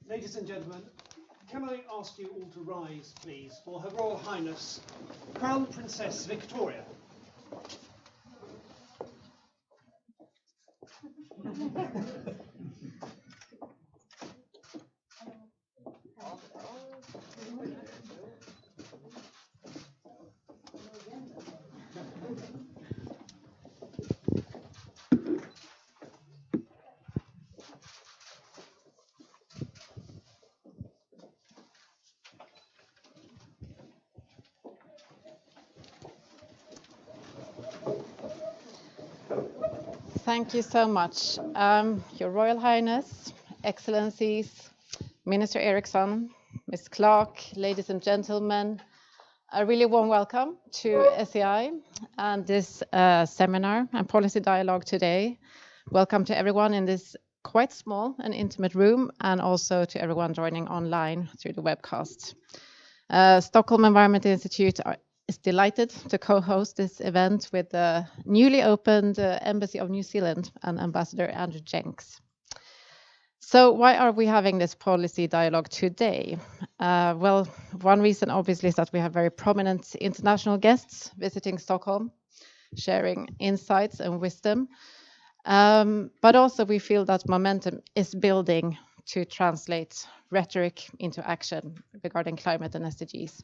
Ladies and gentlemen, can I ask you all to rise, please, for Her Royal Highness Crown Princess Victoria. Thank you so much. Your Royal Highness, Excellencies, Minister Eriksson, Ms. Clark, ladies and gentlemen, a really warm welcome to SEI and this seminar and policy dialogue today. Welcome to everyone in this quite small and intimate room, and also to everyone joining online through the webcast. Stockholm Environment Institute is delighted to co-host this event with the newly opened Embassy of New Zealand and Ambassador Andrew Jenks. So why are we having this policy dialogue today? Well, one reason obviously is that we have very prominent international guests visiting Stockholm, sharing insights and wisdom. But also we feel that momentum is building to translate rhetoric into action regarding climate and SDGs.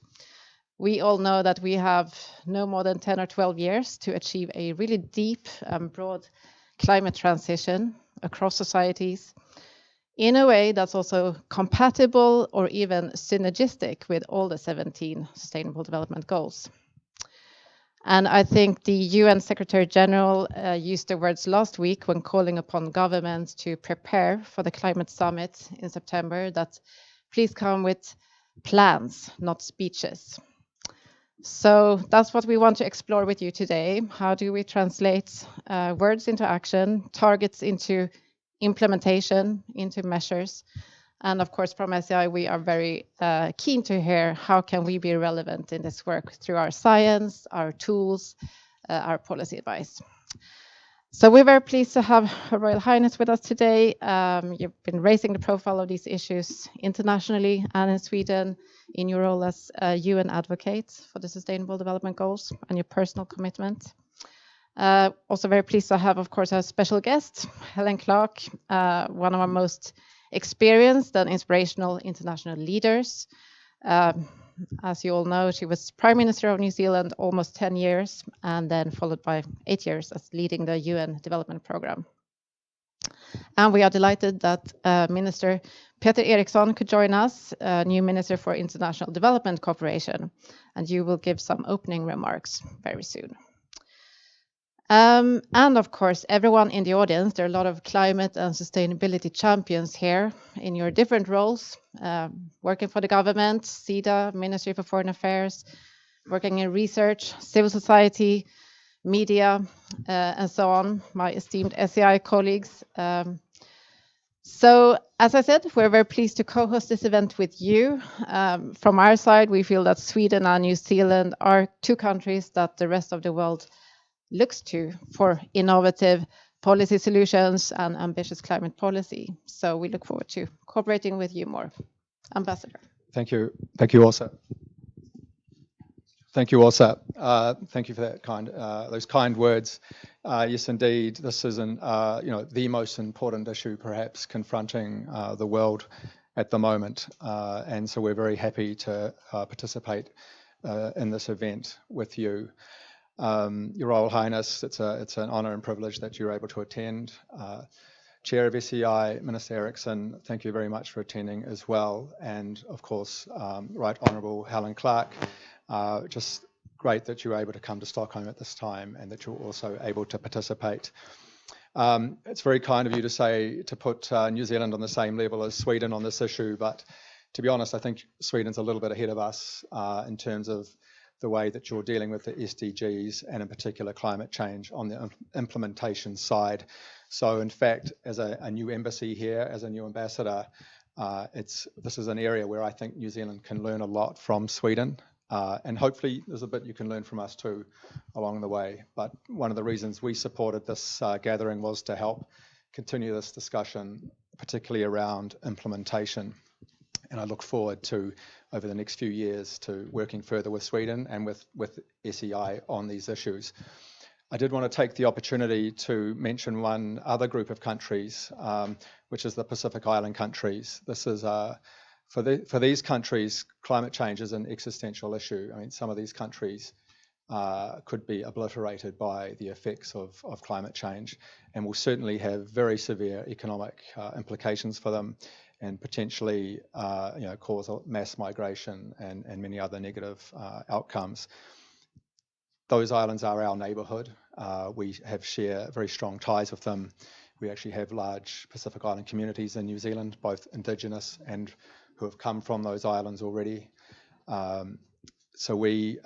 We all know that we have no more than 10 or 12 years to achieve a really deep and broad climate transition across societies in a way that's also compatible or even synergistic with all the 17 Sustainable Development Goals. And I think the UN Secretary General used the words last week when calling upon governments to prepare for the climate summit in September that please come with plans, not speeches. So that's what we want to explore with you today. How do we translate words into action, targets into implementation, into measures? And of course, from SEI, we are very keen to hear how can we be relevant in this work through our science, our tools, our policy advice. So we're very pleased to have Her Royal Highness with us today. You've been raising the profile of these issues internationally and in Sweden in your role as a UN advocate for the Sustainable Development Goals and your personal commitment. Also very pleased to have, of course, our special guest, Helen Clark, one of our most experienced and inspirational international leaders. As you all know, she was Prime Minister of New Zealand almost 10 years, and then followed by 8 years as leading the UN Development Programme. And we are delighted that Minister Peter Eriksson could join us, new Minister for International Development Cooperation, and you will give some opening remarks very soon. And of course, everyone in the audience, there are a lot of climate and sustainability champions here in your different roles, working for the government, SIDA, Ministry for Foreign Affairs, working in research, civil society, media, and so on, my esteemed SEI colleagues. So, as I said, we're very pleased to co-host this event with you. From our side, we feel that Sweden and New Zealand are two countries that the rest of the world looks to for innovative policy solutions and ambitious climate policy. So we look forward to cooperating with you more. Ambassador. Thank you. Thank you, Åsa. Thank you, Åsa. Thank you for that those kind words. Yes, indeed, this is the most important issue perhaps confronting the world at the moment. And so we're very happy to participate in this event with you. Your Royal Highness, it's an honour and privilege that you're able to attend. Chair of SEI, Minister Eriksson, thank you very much for attending as well. And of course, Right Honourable Helen Clark, just great that you're able to come to Stockholm at this time and that you're also able to participate. It's very kind of you to put New Zealand on the same level as Sweden on this issue, but to be honest, I think Sweden's a little bit ahead of us in terms of the way that you're dealing with the SDGs and in particular climate change on the implementation side. So in fact, as a new embassy here, as a new ambassador, this is an area where I think New Zealand can learn a lot from Sweden. And hopefully there's a bit you can learn from us too along the way. But one of the reasons we supported this gathering was to help continue this discussion, particularly around implementation. And I look forward to, over the next few years, to working further with Sweden and with SEI on these issues. I did want to take the opportunity to mention one other group of countries, which is the Pacific Island countries. This is for these countries, climate change is an existential issue. I mean, some of these countries could be obliterated by the effects of climate change, and will certainly have very severe economic implications for them, and potentially cause mass migration and many other negative outcomes. Those islands are our neighbourhood. We share very strong ties with them. We actually have large Pacific Island communities in New Zealand, both Indigenous and who have come from those islands already. So we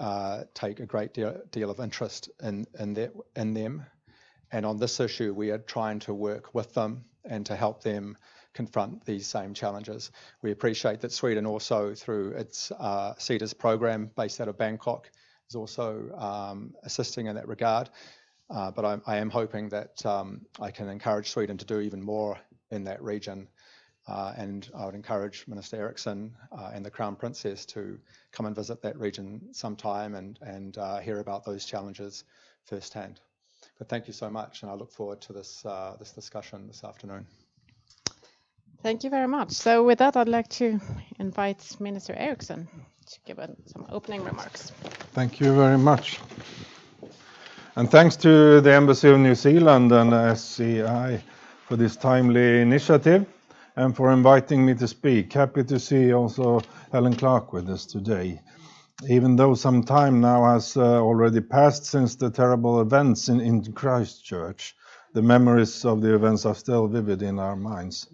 take a great deal of interest in them. And on this issue, we are trying to work with them and to help them confront these same challenges. We appreciate that Sweden also, through its CEDAS program based out of Bangkok, is also assisting in that regard. But I am hoping that I can encourage Sweden to do even more in that region. And I would encourage Minister Eriksson and the Crown Princess to come and visit that region sometime and hear about those challenges firsthand. But thank you so much, and I look forward to this discussion this afternoon. Thank you very much. So with that, I'd like to invite Minister Eriksson to give some opening remarks. Thank you very much. And thanks to the Embassy of New Zealand and SCI for this timely initiative and for inviting me to speak. Happy to see also Helen Clark with us today. Even though some time now has already passed since the terrible events in Christchurch, the memories of the events are still vivid in our minds.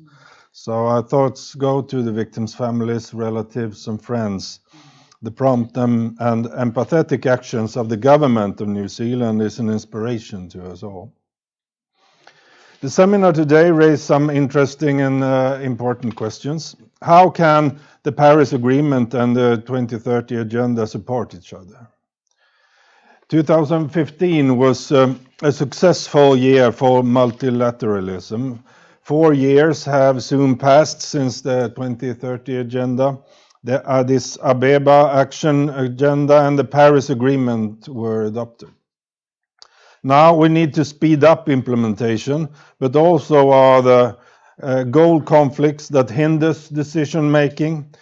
So our thoughts go to the victims' families, relatives and friends. The prompt and empathetic actions of the government of New Zealand is an inspiration to us all. The seminar today raised some interesting and important questions. How can the Paris Agreement and the 2030 Agenda support each other? 2015 was a successful year for multilateralism. 4 years have soon passed since the 2030 Agenda, the Addis Ababa Action Agenda and the Paris Agreement were adopted. Now we need to speed up implementation, but also are the goal conflicts that hinders decision making.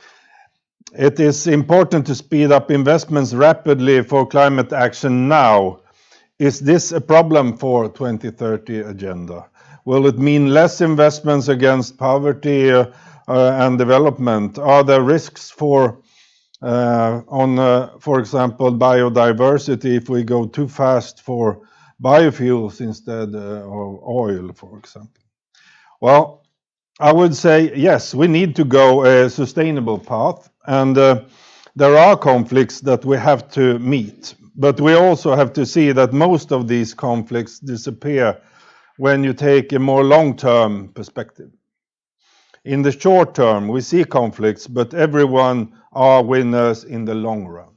It is important to speed up investments rapidly for climate action now. Is this a problem for 2030 Agenda? Will it mean less investments against poverty and development? Are there risks for example, biodiversity if we go too fast for biofuels instead of oil, for example? Well, I would say yes, we need to go a sustainable path, and there are conflicts that we have to meet. But we also have to see that most of these conflicts disappear when you take a more long-term perspective. In the short term, we see conflicts, but everyone are winners in the long run.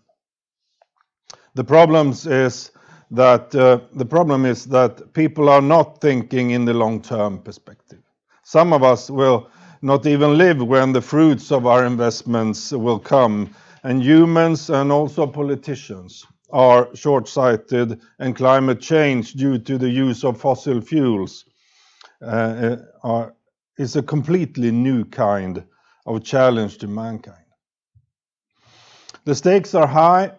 The problem is that people are not thinking in the long-term perspective. Some of us will not even live when the fruits of our investments will come, and humans and also politicians are short-sighted, and climate change due to the use of fossil fuels is a completely new kind of challenge to mankind. The stakes are high,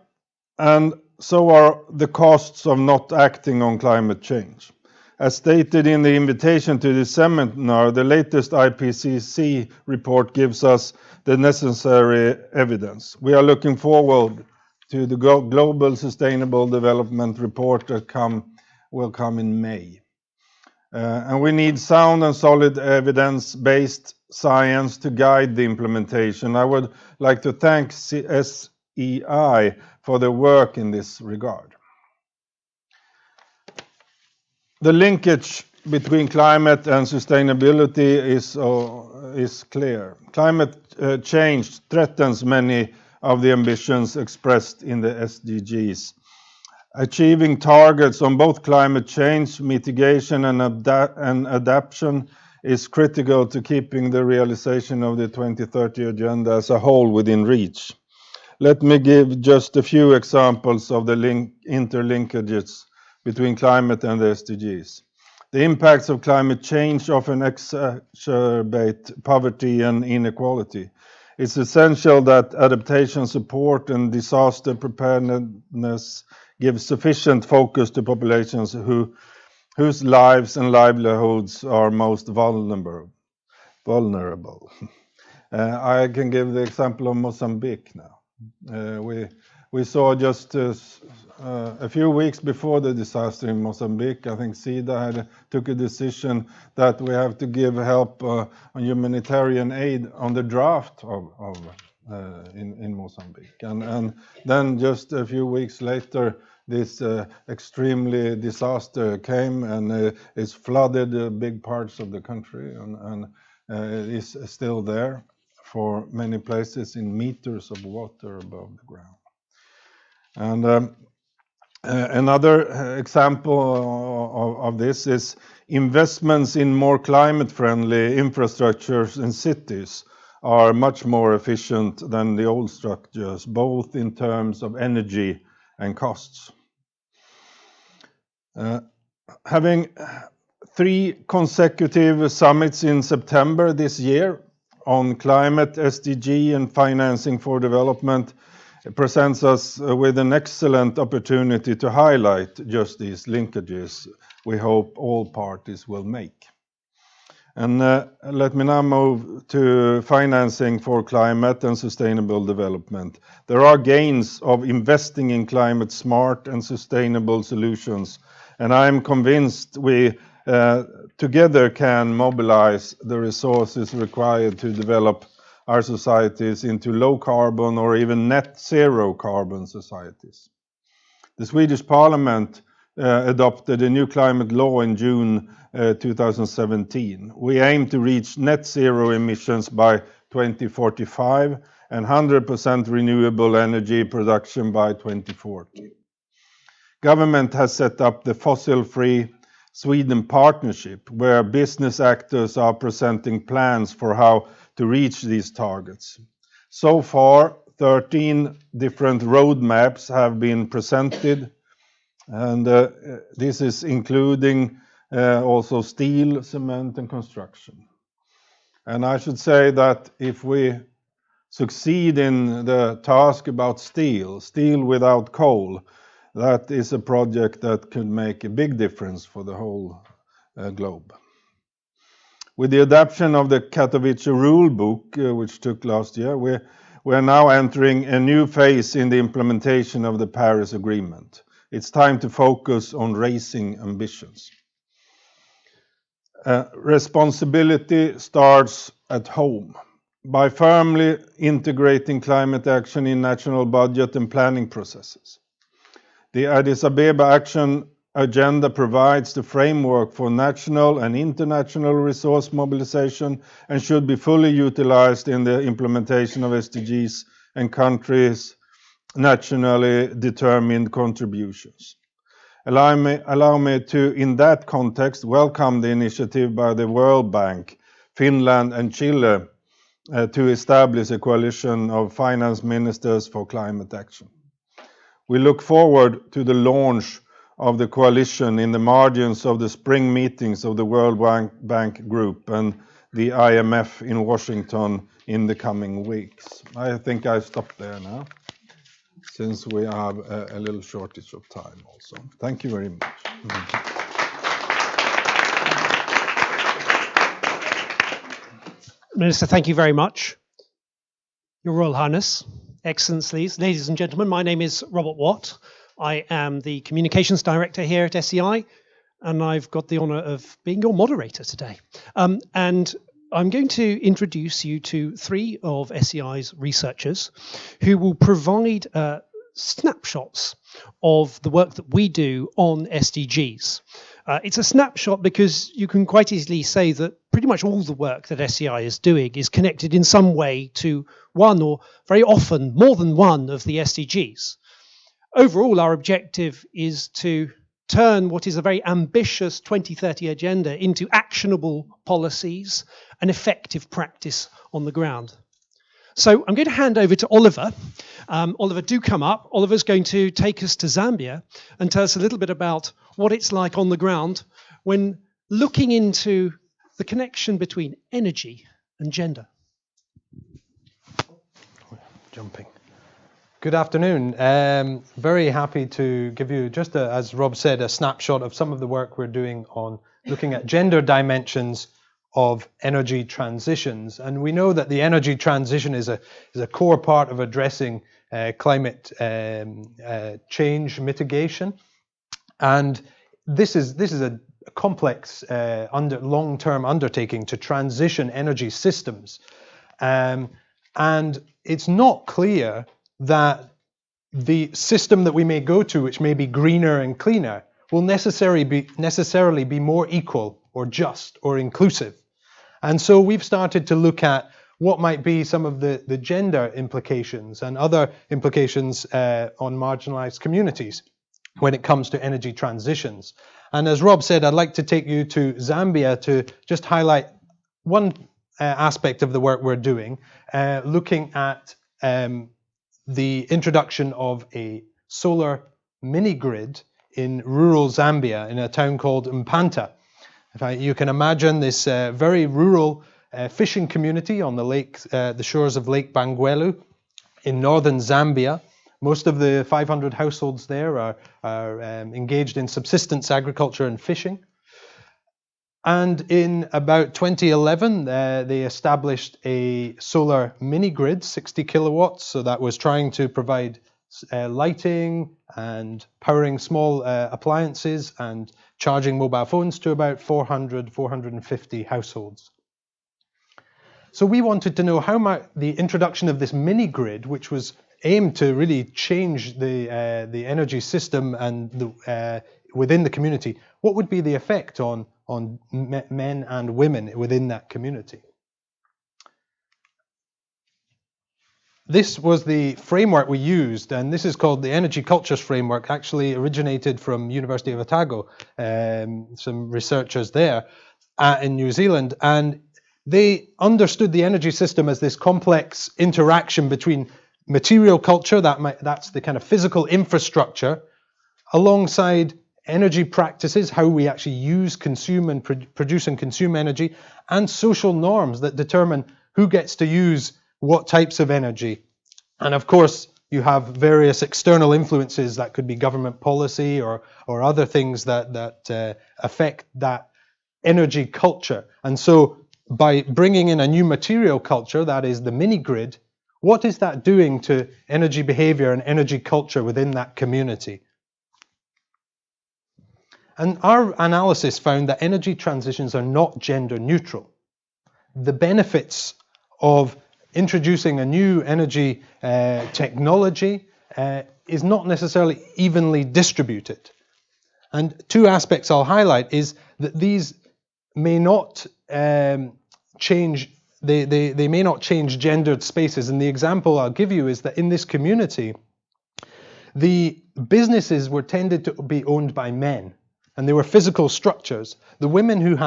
and so are the costs of not acting on climate change. As stated in the invitation to this seminar, the latest IPCC report gives us the necessary evidence. We are looking forward to the Global Sustainable Development Report that will come in May. And we need sound and solid evidence-based science to guide the implementation. I would like to thank SEI for their work in this regard. The linkage between climate and sustainability is clear. Climate change threatens many of the ambitions expressed in the SDGs. Achieving targets on both climate change mitigation and adaptation is critical to keeping the realization of the 2030 agenda as a whole within reach. Let me give just a few examples of the interlinkages between climate and the SDGs. The impacts of climate change often exacerbate poverty and inequality. It's essential that adaptation support and disaster preparedness give sufficient focus to populations whose lives and livelihoods are most vulnerable. I can give the example of Mozambique now. We saw just a few weeks before the disaster in Mozambique, I think SIDA took a decision that we have to give help on humanitarian aid on the draft in Mozambique. And then just a few weeks later, this extremely disaster came and it's flooded big parts of the country and is still there for many places in meters of water above the ground. And another example of this is investments in more climate-friendly infrastructures in cities are much more efficient than the old structures, both in terms of energy and costs. Having 3 consecutive summits in September this year on climate, SDG, and financing for development presents us with an excellent opportunity to highlight just these linkages we hope all parties will make. And let me now move to financing for climate and sustainable development. There are gains of investing in climate smart and sustainable solutions, and I'm convinced we together can mobilize the resources required to develop our societies into low carbon or even net zero carbon societies. The Swedish Parliament adopted a new climate law in June 2017. We aim to reach net zero emissions by 2045 and 100% renewable energy production by 2040. Government has set up the Fossil-Free Sweden Partnership, where business actors are presenting plans for how to reach these targets. So far, 13 different roadmaps have been presented, and this is including also steel, cement, and construction. And I should say that if we succeed in the task about steel without coal, that is a project that could make a big difference for the whole globe. With the adoption of the Katowice rule book, which took last year, we are now entering a new phase in the implementation of the Paris Agreement. It's time to focus on raising ambitions. Responsibility starts at home by firmly integrating climate action in national budget and planning processes. The Addis Ababa Action Agenda provides the framework for national and international resource mobilization and should be fully utilized in the implementation of SDGs and countries' nationally determined contributions. Allow me to, in that context, welcome the initiative by the World Bank, Finland, and Chile to establish a coalition of finance ministers for climate action. We look forward to the launch of the coalition in the margins of the spring meetings of the World Bank Group and the IMF in Washington in the coming weeks. I think I stop there now, since we have a little shortage of time also. Thank you very much. Minister, thank you very much. Your Royal Highness, Excellencies, ladies and gentlemen, my name is Robert Watt. I am the Communications Director here at SEI, and I've got the honour of being your moderator today. And I'm going to introduce you to 3 of SEI's researchers who will provide snapshots of the work that we do on SDGs. It's a snapshot because you can quite easily say that pretty much all the work that SEI is doing is connected in some way to one or very often more than one of the SDGs. Overall, our objective is to turn what is a very ambitious 2030 agenda into actionable policies and effective practice on the ground. So I'm going to hand over to Oliver. Oliver, do come up. Oliver's going to take us to Zambia and tell us a little bit about what it's like on the ground when looking into the connection between energy and gender. Jumping. Good afternoon. Very happy to give you, just as Rob said, a snapshot of some of the work we're doing on looking at gender dimensions of energy transitions. And we know that the energy transition is a core part of addressing climate change mitigation. And this is a complex long-term undertaking to transition energy systems. And it's not clear that the system that we may go to, which may be greener and cleaner, will necessarily be more equal or just or inclusive. And so we've started to look at what might be some of the gender implications and other implications on marginalized communities when it comes to energy transitions. And as Rob said, I'd like to take you to Zambia to just highlight one aspect of the work we're doing, looking at the introduction of a solar mini-grid in rural Zambia in a town called Mpanta. You can imagine this very rural fishing community on the lake, the shores of Lake Bangwelu in northern Zambia. Most of the 500 households there are engaged in subsistence agriculture and fishing. And in about 2011, they established a solar mini-grid, 60 kilowatts, so that was trying to provide lighting and powering small appliances and charging mobile phones to about 450 households. So we wanted to know how much the introduction of this mini-grid, which was aimed to really change the energy system and within the community, what would be the effect on men and women within that community. This was the framework we used, and this is called the Energy Cultures Framework, actually originated from University of Otago, some researchers there in New Zealand, and they understood the energy system as this complex interaction between material culture, that's the kind of physical infrastructure, alongside energy practices, how we actually use, consume and produce and consume energy, and social norms that determine who gets to use what types of energy. And of course, you have various external influences that could be government policy or other things that affect that energy culture. And so by bringing in a new material culture, that is the mini-grid, what is that doing to energy behavior and energy culture within that community? And our analysis found that energy transitions are not gender neutral. The benefits of introducing a new energy technology is not necessarily evenly distributed. And two aspects I'll highlight is that these may not change, they may not change gendered spaces. And the example I'll give you is that in this community, the businesses were tended to be owned by men. And they were physical structures. The women who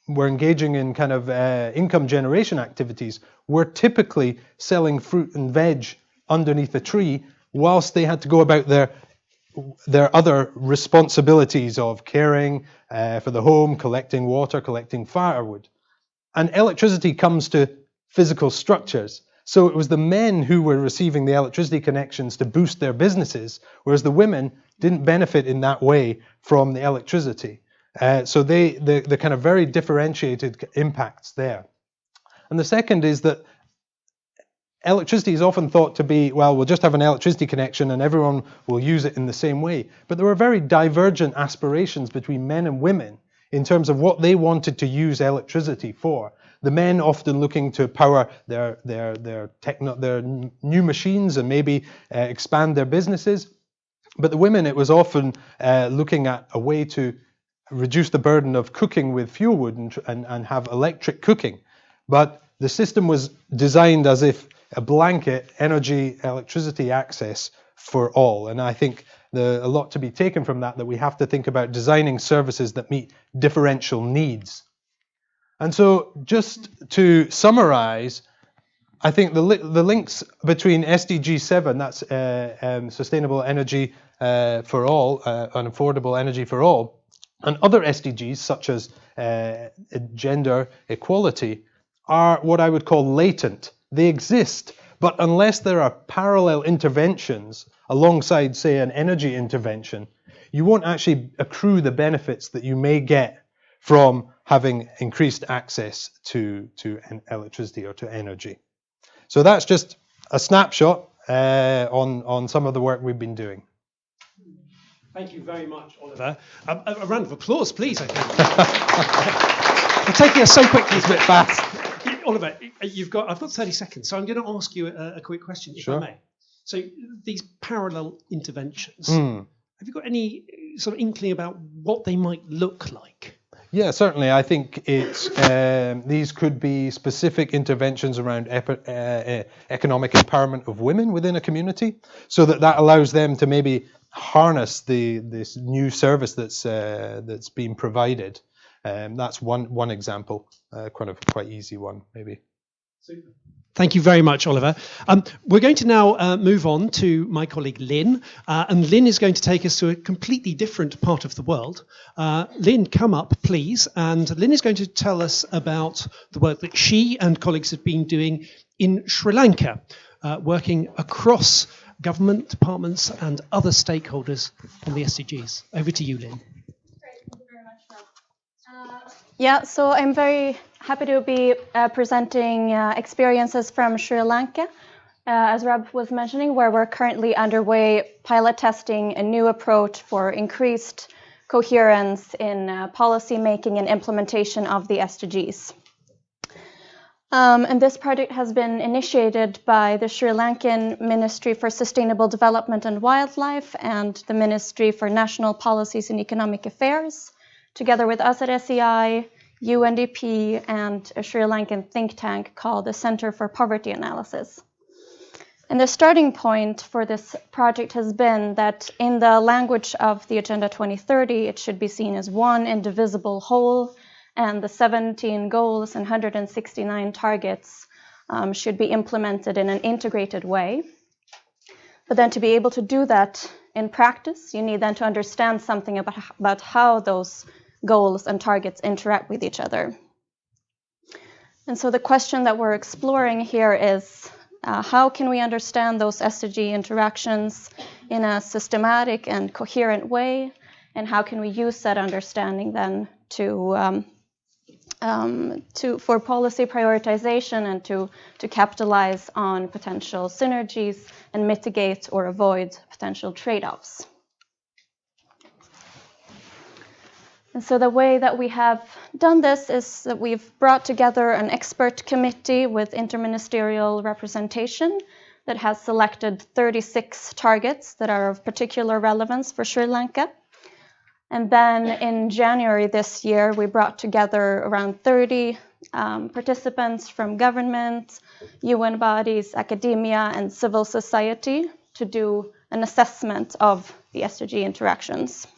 were engaging in kind of income generation activities were typically selling fruit and veg underneath a tree, whilst they had to go about their other responsibilities of caring for the home, collecting water, collecting firewood. And electricity comes to physical structures. So it was the men who were receiving the electricity connections to boost their businesses, whereas the women didn't benefit in that way from the electricity. So the kind of very differentiated impacts there. And the second is that electricity is often thought to be, well, we'll just have an electricity connection and everyone will use it in the same way. But there were very divergent aspirations between men and women in terms of what they wanted to use electricity for. The men often looking to power their new machines and maybe expand their businesses. But the women, it was often looking at a way to reduce the burden of cooking with fuel wood and have electric cooking. But the system was designed as if a blanket electricity access for all. And I think a lot to be taken from that we have to think about designing services that meet differential needs. And so just to summarize, I think the links between SDG 7, that's sustainable energy for all, and affordable energy for all, and other SDGs such as gender equality are what I would call latent. They exist, but unless there are parallel interventions alongside, say, an energy intervention, you won't actually accrue the benefits that you may get from having increased access to electricity or to energy. So that's just a snapshot on some of the work we've been doing. Thank you very much, Oliver. A round of applause, please. I think. We're taking us so quickly. It's a bit fast. Oliver, I've got 30 seconds, so I'm going to ask you a quick question, if I may. So these parallel interventions, have you got any sort of inkling about what they might look like? Yeah, certainly. I think these could be specific interventions around economic empowerment of women within a community, so that allows them to maybe harness this new service that's being provided. That's one example, quite easy one, maybe. Super. Thank you very much, Oliver. We're going to now move on to my colleague Lynn, and Lynn is going to take us to a completely different part of the world. Lynn, come up, please. And Lynn is going to tell us about the work that she and colleagues have been doing in Sri Lanka, working across government departments and other stakeholders on the SDGs. Over to you, Lynn. Great, thank you very much, Rob. So I'm very happy to be presenting experiences from Sri Lanka, as Rob was mentioning, where we're currently underway pilot testing a new approach for increased coherence in policy making and implementation of the SDGs. And this project has been initiated by the Sri Lankan Ministry for Sustainable Development and Wildlife and the Ministry for National Policies and Economic Affairs, together with us at SEI, UNDP, and a Sri Lankan think tank called the Center for Poverty Analysis. And the starting point for this project has been that in the language of the Agenda 2030, it should be seen as one indivisible whole, and the 17 goals and 169 targets should be implemented in an integrated way. But then to be able to do that in practice, you need then to understand something about how those goals and targets interact with each other. And so the question that we're exploring here is, how can we understand those SDG interactions in a systematic and coherent way? And how can we use that understanding then for policy prioritization and to capitalize on potential synergies and mitigate or avoid potential trade-offs? And so the way that we have done this is that we've brought together an expert committee with interministerial representation that has selected 36 targets that are of particular relevance for Sri Lanka. And then in January this year, we brought together around 30 participants from government, UN bodies, academia, and civil society to do an assessment of the SDG interactions.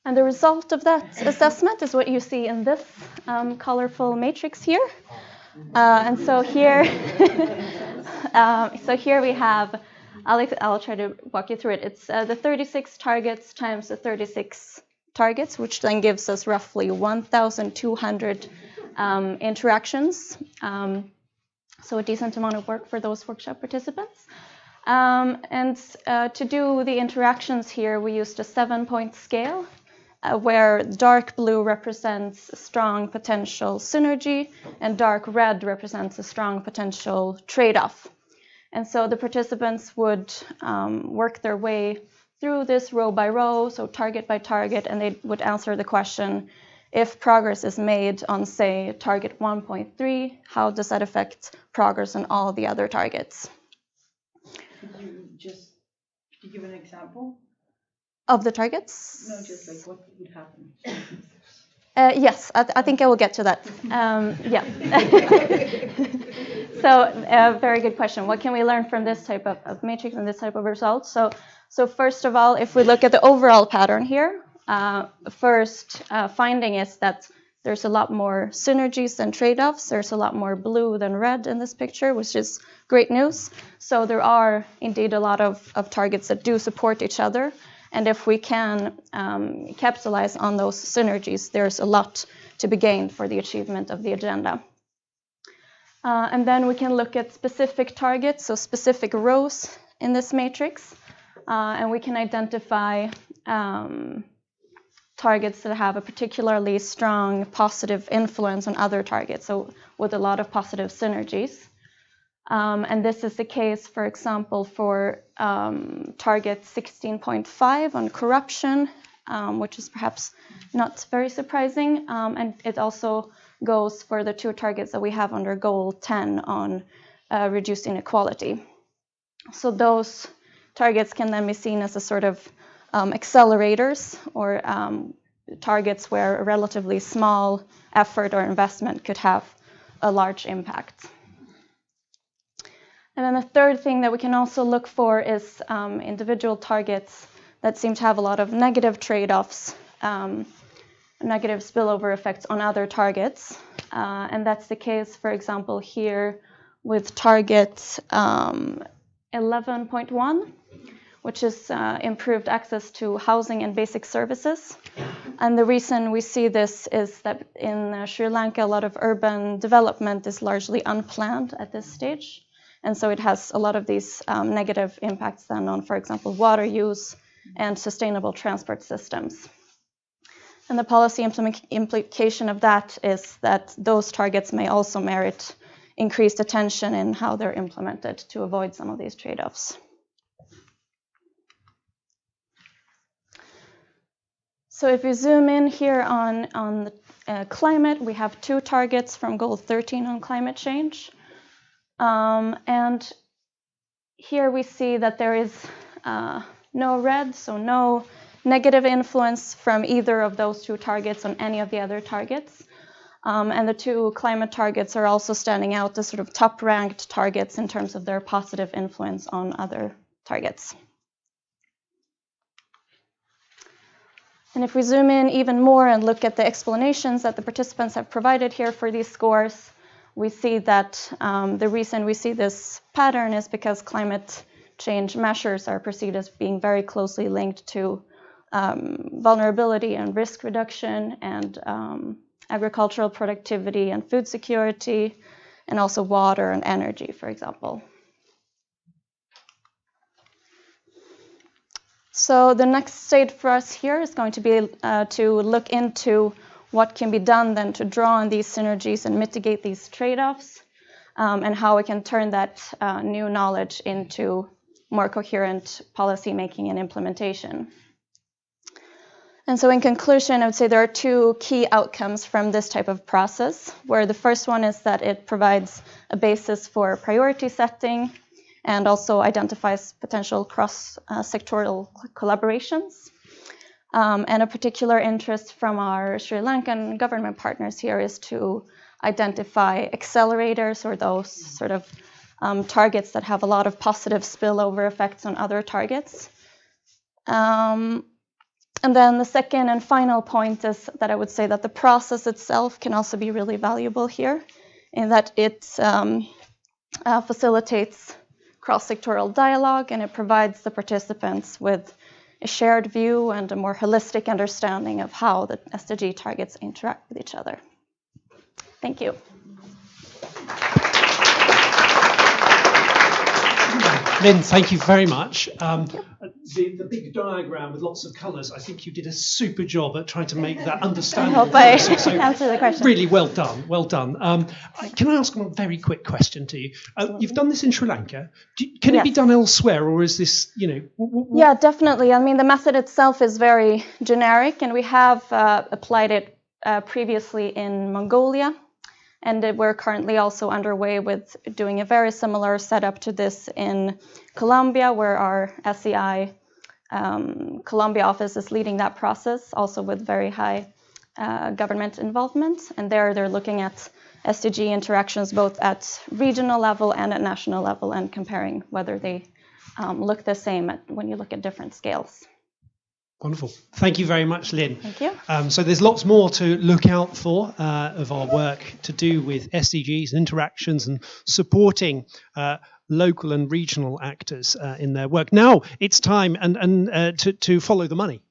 And the result of that assessment is what you see in this colorful matrix here. And so here, we have, I'll try to walk you through it. It's the 36 targets times the 36 targets, which then gives us roughly 1,200 interactions. So a decent amount of work for those workshop participants. And to do the interactions here, we used a 7-point scale, where dark blue represents a strong potential synergy and dark red represents a strong potential trade-off. And so the participants would work their way through this row by row, so target by target, and they would answer the question, if progress is made on, say, target 1.3, how does that affect progress on all the other targets? Could you give an example? Of the targets? No, just like what would happen. Yes, I think I will get to that. Yeah. Very good question. What can we learn from this type of matrix and this type of results? So first of all, if we look at the overall pattern here, first finding is that there's a lot more synergies than trade-offs. There's a lot more blue than red in this picture, which is great news. So there are indeed a lot of targets that do support each other. And if we can capitalize on those synergies, there's a lot to be gained for the achievement of the agenda. And then we can look at specific targets, so specific rows in this matrix. And we can identify targets that have a particularly strong positive influence on other targets, so with a lot of positive synergies. And this is the case, for example, for target 16.5 on corruption, which is perhaps not very surprising. And it also goes for the two targets that we have under goal 10 on reduced inequality. So those targets can then be seen as a sort of accelerators or targets where a relatively small effort or investment could have a large impact. And then the third thing that we can also look for is individual targets that seem to have a lot of negative trade-offs, negative spillover effects on other targets. And that's the case, for example, here with target 11.1, which is improved access to housing and basic services. And the reason we see this is that in Sri Lanka, a lot of urban development is largely unplanned at this stage. And so it has a lot of these negative impacts then on, for example, water use and sustainable transport systems. And the policy implication of that is that those targets may also merit increased attention in how they're implemented to avoid some of these trade-offs. So if we zoom in here on the climate, we have two targets from goal 13 on climate change. And here we see that there is no red, so no negative influence from either of those two targets on any of the other targets. And the two climate targets are also standing out as sort of top-ranked targets in terms of their positive influence on other targets. And if we zoom in even more and look at the explanations that the participants have provided here for these scores, we see that the reason we see this pattern is because climate change measures are perceived as being very closely linked to vulnerability and risk reduction and agricultural productivity and food security, and also water and energy, for example. So the next stage for us here is going to be to look into what can be done then to draw on these synergies and mitigate these trade-offs, and how we can turn that new knowledge into more coherent policy making and implementation. And so in conclusion, I would say there are two key outcomes from this type of process, where the first one is that it provides a basis for priority setting and also identifies potential cross-sectoral collaborations. And a particular interest from our Sri Lankan government partners here is to identify accelerators, or those sort of targets that have a lot of positive spillover effects on other targets. And then the second and final point is that I would say that the process itself can also be really valuable here, in that it facilitates cross-sectoral dialogue, and it provides the participants with a shared view and a more holistic understanding of how the SDG targets interact with each other. Thank you. Lynn, thank you very much. The big diagram with lots of colours, I think you did a super job at trying to make that understandable. I hope I answered the question. Really well done, well done. Can I ask one very quick question to you? You've done this in Sri Lanka. Can it be done elsewhere, or is this, Yeah, definitely. I mean, the method itself is very generic, and we have applied it previously in Mongolia. And we're currently also underway with doing a very similar setup to this in Colombia, where our SEI Colombia office is leading that process, also with very high government involvement. And there they're looking at SDG interactions both at regional level and at national level, and comparing whether they look the same when you look at different scales. Wonderful. Thank you very much, Lynn. Thank you. So there's lots more to look out for of our work to do with SDGs and interactions and supporting local and regional actors in their work. Now it's time to follow the money.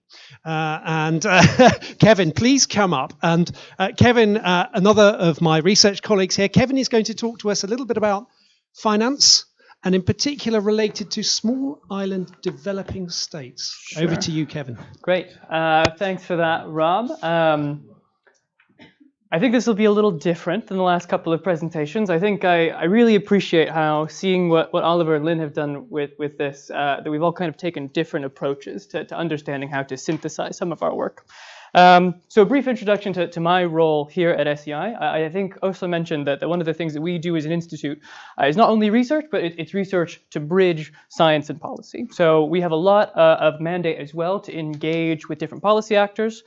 Kevin, please come up. And Kevin, another of my research colleagues here, Kevin is going to talk to us a little bit about finance, and in particular related to small island developing states. Sure. Over to you, Kevin. Great. Thanks for that, Rob. I think this will be a little different than the last couple of presentations. I think I really appreciate how seeing what Oliver and Lynn have done with this, that we've all kind of taken different approaches to understanding how to synthesize some of our work. So a brief introduction to my role here at SEI. I think Ursula mentioned that one of the things that we do as an institute is not only research, but it's research to bridge science and policy. So we have a lot of mandate as well to engage with different policy actors.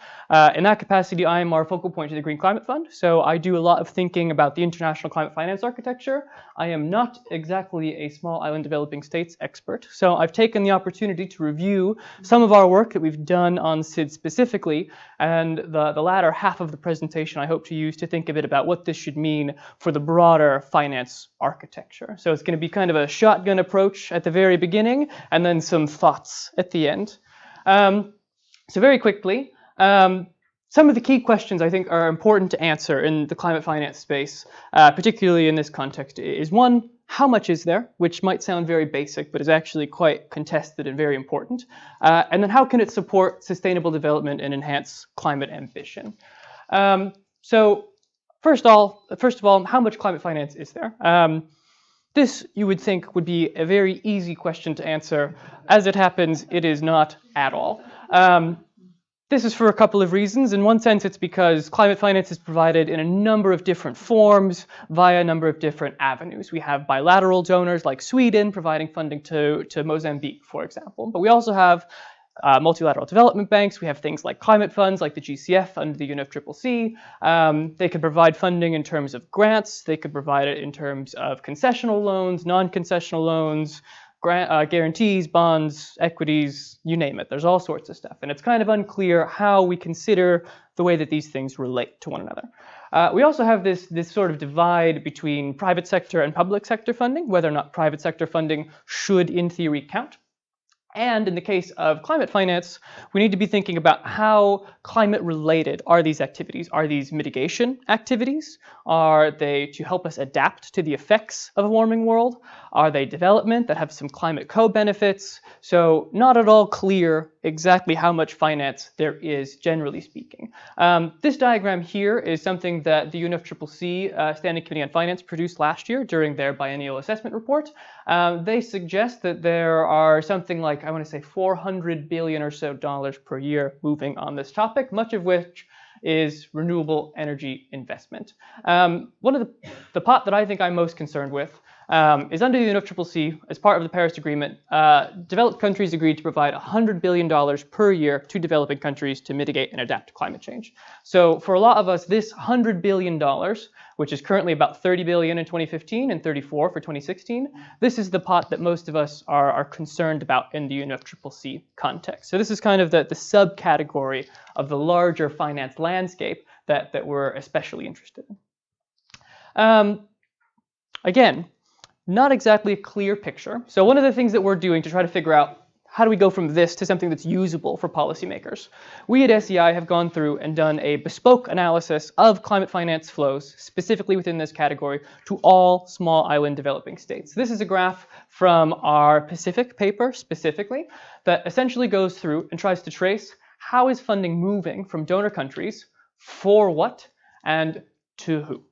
In that capacity, I am our focal point to the Green Climate Fund. So I do a lot of thinking about the international climate finance architecture. I am not exactly a small island developing states expert. So I've taken the opportunity to review some of our work that we've done on SID specifically, and the latter half of the presentation I hope to use to think a bit about what this should mean for the broader finance architecture. So it's going to be kind of a shotgun approach at the very beginning, and then some thoughts at the end. So very quickly, some of the key questions I think are important to answer in the climate finance space, particularly in this context, is one, how much is there, which might sound very basic, but is actually quite contested and very important. And then how can it support sustainable development and enhance climate ambition? So first of all, how much climate finance is there? This, you would think, would be a very easy question to answer. As it happens, it is not at all. This is for a couple of reasons. In one sense, it's because climate finance is provided in a number of different forms via a number of different avenues. We have bilateral donors like Sweden providing funding to Mozambique, for example. But we also have multilateral development banks. We have things like climate funds like the GCF under the UNEP ECCC. They could provide funding in terms of grants. They could provide it in terms of concessional loans, non-concessional loans, guarantees, bonds, equities, you name it. There's all sorts of stuff. And it's kind of unclear how we consider the way that these things relate to one another. We also have this sort of divide between private sector and public sector funding, whether or not private sector funding should, in theory, count. And in the case of climate finance, we need to be thinking about how climate-related are these activities. Are these mitigation activities? Are they to help us adapt to the effects of a warming world? Are they development that have some climate co-benefits? So not at all clear exactly how much finance there is, generally speaking. This diagram here is something that the UNEP ECCC Standing Committee on Finance produced last year during their biennial assessment report. They suggest that there are something like, I want to say, $400 billion or so per year moving on this topic, much of which is renewable energy investment. One of the pot that I think I'm most concerned with is under the UNEP ECCC, as part of the Paris Agreement, developed countries agreed to provide $100 billion per year to developing countries to mitigate and adapt to climate change. So for a lot of us, this $100 billion, which is currently about $30 billion in 2015 and $34 for 2016, this is the pot that most of us are concerned about in the UNEP ECCC context. So this is kind of the subcategory of the larger finance landscape that we're especially interested in. Again, not exactly a clear picture. So one of the things that we're doing to try to figure out how do we go from this to something that's usable for policymakers? We at SEI have gone through and done a bespoke analysis of climate finance flows, specifically within this category, to all small island developing states. This is a graph from our Pacific paper specifically that essentially goes through and tries to trace how is funding moving from donor countries, for what, and to who.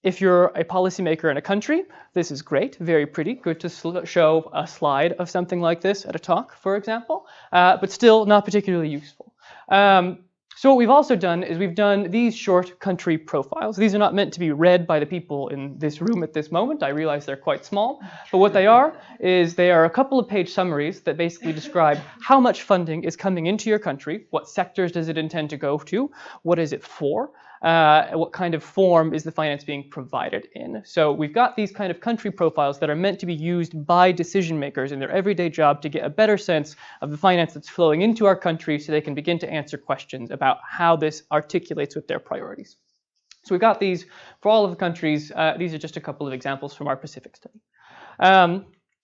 If you're a policymaker in a country, this is great, very pretty, good to show a slide of something like this at a talk, for example, but still not particularly useful. So what we've also done is we've done these short country profiles. These are not meant to be read by the people in this room at this moment. I realize they're quite small, but what they are is they are a couple of page summaries that basically describe how much funding is coming into your country, what sectors does it intend to go to, what is it for, what kind of form is the finance being provided in. So we've got these kind of country profiles that are meant to be used by decision makers in their everyday job to get a better sense of the finance that's flowing into our country so they can begin to answer questions about how this articulates with their priorities. So we've got these for all of the countries. These are just a couple of examples from our Pacific study.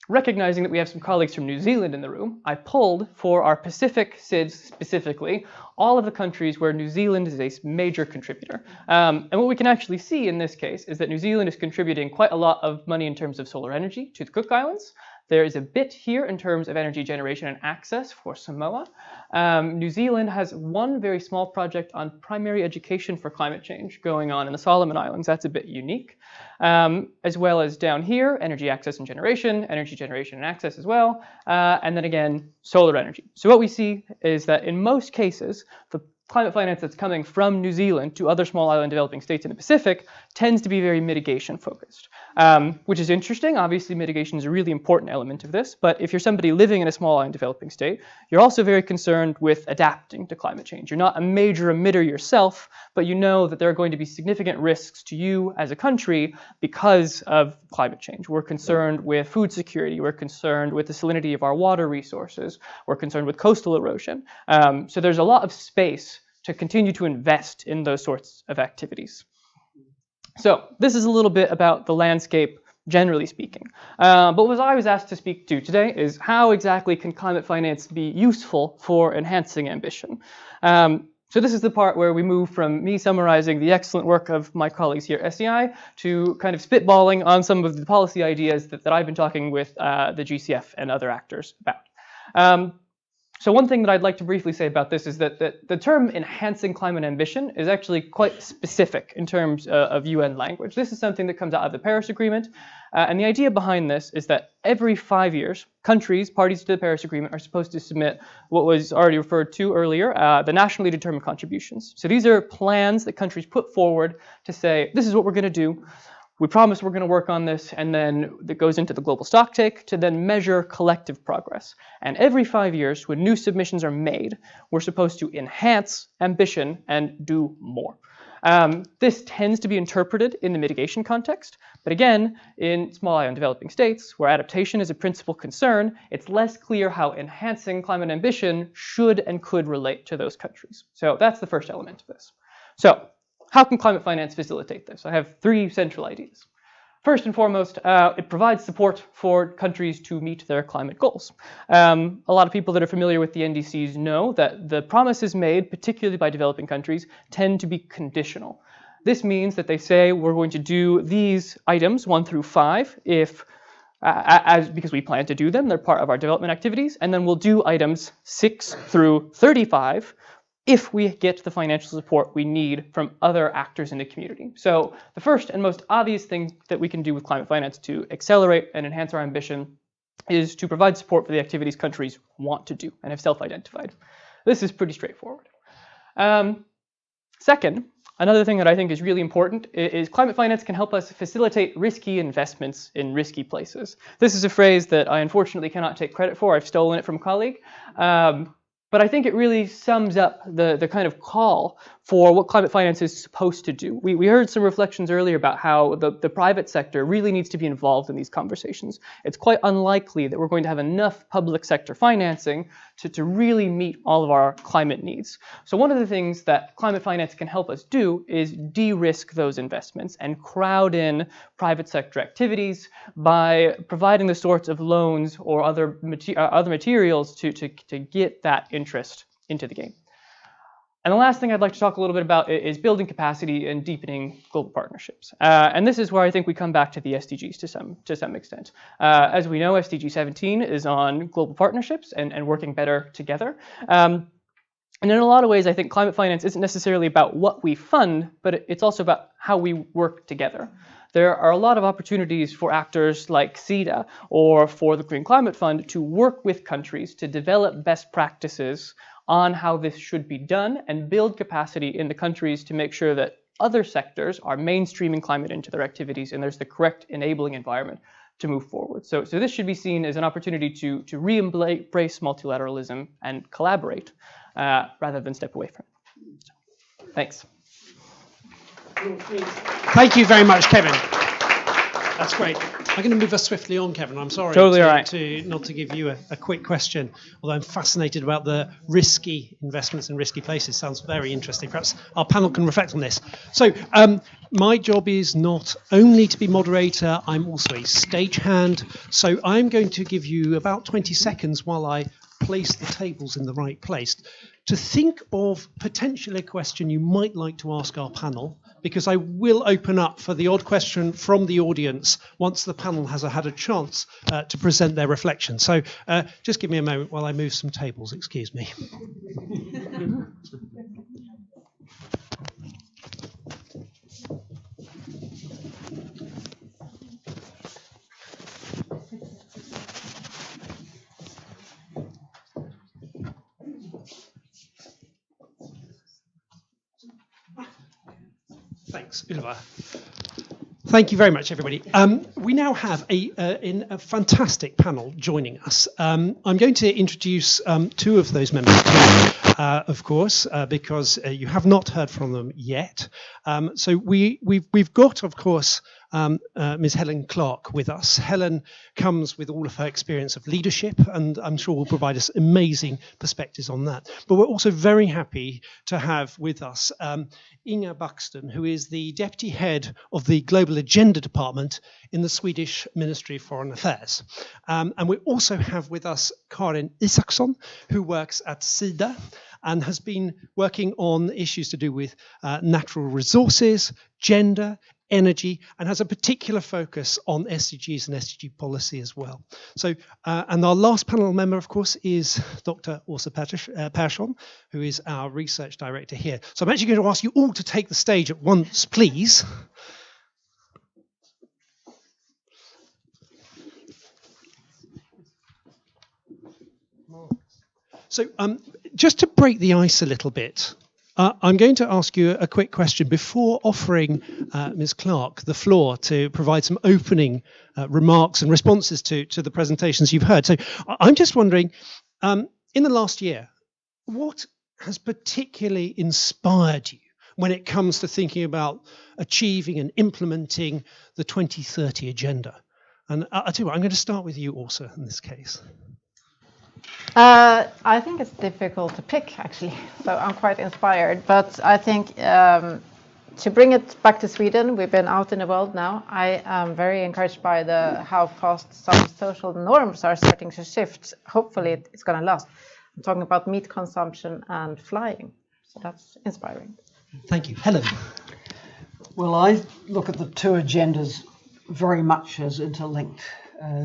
Recognizing that we have some colleagues from New Zealand in the room, I pulled for our Pacific SIDS specifically all of the countries where New Zealand is a major contributor. And what we can actually see in this case is that New Zealand is contributing quite a lot of money in terms of solar energy to the Cook Islands. There is a bit here in terms of energy generation and access for Samoa. New Zealand has one very small project on primary education for climate change going on in the Solomon Islands. That's a bit unique. As well as down here, energy access and energy generation and access as well, and then again, solar energy. So what we see is that in most cases, the climate finance that's coming from New Zealand to other small island developing states in the Pacific tends to be very mitigation focused, which is interesting. Obviously, mitigation is a really important element of this, but if you're somebody living in a small island developing state, you're also very concerned with adapting to climate change. You're not a major emitter yourself, but you know that there are going to be significant risks to you as a country because of climate change. We're concerned with food security. We're concerned with the salinity of our water resources. We're concerned with coastal erosion. So there's a lot of space to continue to invest in those sorts of activities. So this is a little bit about the landscape, generally speaking. But what I was asked to speak to today is how exactly can climate finance be useful for enhancing ambition? So this is the part where we move from me summarizing the excellent work of my colleagues here at SEI to kind of spitballing on some of the policy ideas that I've been talking with the GCF and other actors about. So one thing that I'd like to briefly say about this is that the term enhancing climate ambition is actually quite specific in terms of UN language. This is something that comes out of the Paris Agreement. And the idea behind this is that every 5 years, countries, parties to the Paris Agreement, are supposed to submit what was already referred to earlier, the nationally determined contributions. So these are plans that countries put forward to say, this is what we're going to do. We promise we're going to work on this, and then it goes into the global stocktake to then measure collective progress. And every 5 years, when new submissions are made, we're supposed to enhance ambition and do more. This tends to be interpreted in the mitigation context, but again, in small island developing states, where adaptation is a principal concern, it's less clear how enhancing climate ambition should and could relate to those countries. So that's the first element of this. So, how can climate finance facilitate this? I have 3 central ideas. First and foremost, it provides support for countries to meet their climate goals. A lot of people that are familiar with the NDCs know that the promises made, particularly by developing countries, tend to be conditional. This means that they say we're going to do these items 1 through 5 because we plan to do them, they're part of our development activities, and then we'll do items 6 through 35 if we get the financial support we need from other actors in the community. So the first and most obvious thing that we can do with climate finance to accelerate and enhance our ambition is to provide support for the activities countries want to do and have self-identified. This is pretty straightforward. Second, another thing that I think is really important is climate finance can help us facilitate risky investments in risky places. This is a phrase that I unfortunately cannot take credit for. I've stolen it from a colleague. But I think it really sums up the kind of call for what climate finance is supposed to do. We heard some reflections earlier about how the private sector really needs to be involved in these conversations. It's quite unlikely that we're going to have enough public sector financing to really meet all of our climate needs. So one of the things that climate finance can help us do is de-risk those investments and crowd in private sector activities by providing the sorts of loans or other materials to get that interest into the game. And the last thing I'd like to talk a little bit about is building capacity and deepening global partnerships. And this is where I think we come back to the SDGs to some extent. As we know, SDG 17 is on global partnerships and working better together. And in a lot of ways, I think climate finance isn't necessarily about what we fund, but it's also about how we work together. There are a lot of opportunities for actors like CEDA or for the Green Climate Fund to work with countries to develop best practices on how this should be done and build capacity in the countries to make sure that other sectors are mainstreaming climate into their activities and there's the correct enabling environment to move forward. So this should be seen as an opportunity to re-embrace multilateralism and collaborate rather than step away from it. So, thanks. Thank you very much, Kevin. That's great. I'm going to move us swiftly on, Kevin. I'm sorry Totally all right. not to give you a quick question, although I'm fascinated about the risky investments in risky places. Sounds very interesting. Perhaps our panel can reflect on this. So my job is not only to be moderator, I'm also a stagehand. So I'm going to give you about 20 seconds while I place the tables in the right place to think of potentially a question you might like to ask our panel, because I will open up for the odd question from the audience once the panel has had a chance to present their reflection. So just give me a moment while I move some tables, excuse me. Thanks, Ylva. Thank you very much, everybody. We now have a fantastic panel joining us. I'm going to introduce two of those members, of course, because you have not heard from them yet. So we've got, of course, Ms. Helen Clark with us. Helen comes with all of her experience of leadership, and I'm sure will provide us amazing perspectives on that. But we're also very happy to have with us Inga Buxton, who is the Deputy Head of the Global Agenda Department in the Swedish Ministry of Foreign Affairs. And we also have with us Karin Isaksson, who works at SIDA and has been working on issues to do with natural resources, gender, energy, and has a particular focus on SDGs and SDG policy as well. So, and our last panel member, of course, is Dr. Åsa Persson, who is our research director here. So I'm actually going to ask you all to take the stage at once, please. So just to break the ice a little bit, I'm going to ask you a quick question before offering Ms. Clark the floor to provide some opening remarks and responses to the presentations you've heard. So I'm just wondering, in the last year, what has particularly inspired you when it comes to thinking about achieving and implementing the 2030 agenda? And I'll tell you what, I'm going to start with you, Åsa, in this case. I think it's difficult to pick, actually, so I'm quite inspired. But I think to bring it back to Sweden, we've been out in the world now. I am very encouraged by how fast some social norms are starting to shift. Hopefully it's going to last. I'm talking about meat consumption and flying, so that's inspiring. Thank you. Helen. Well, I look at the two agendas very much as interlinked.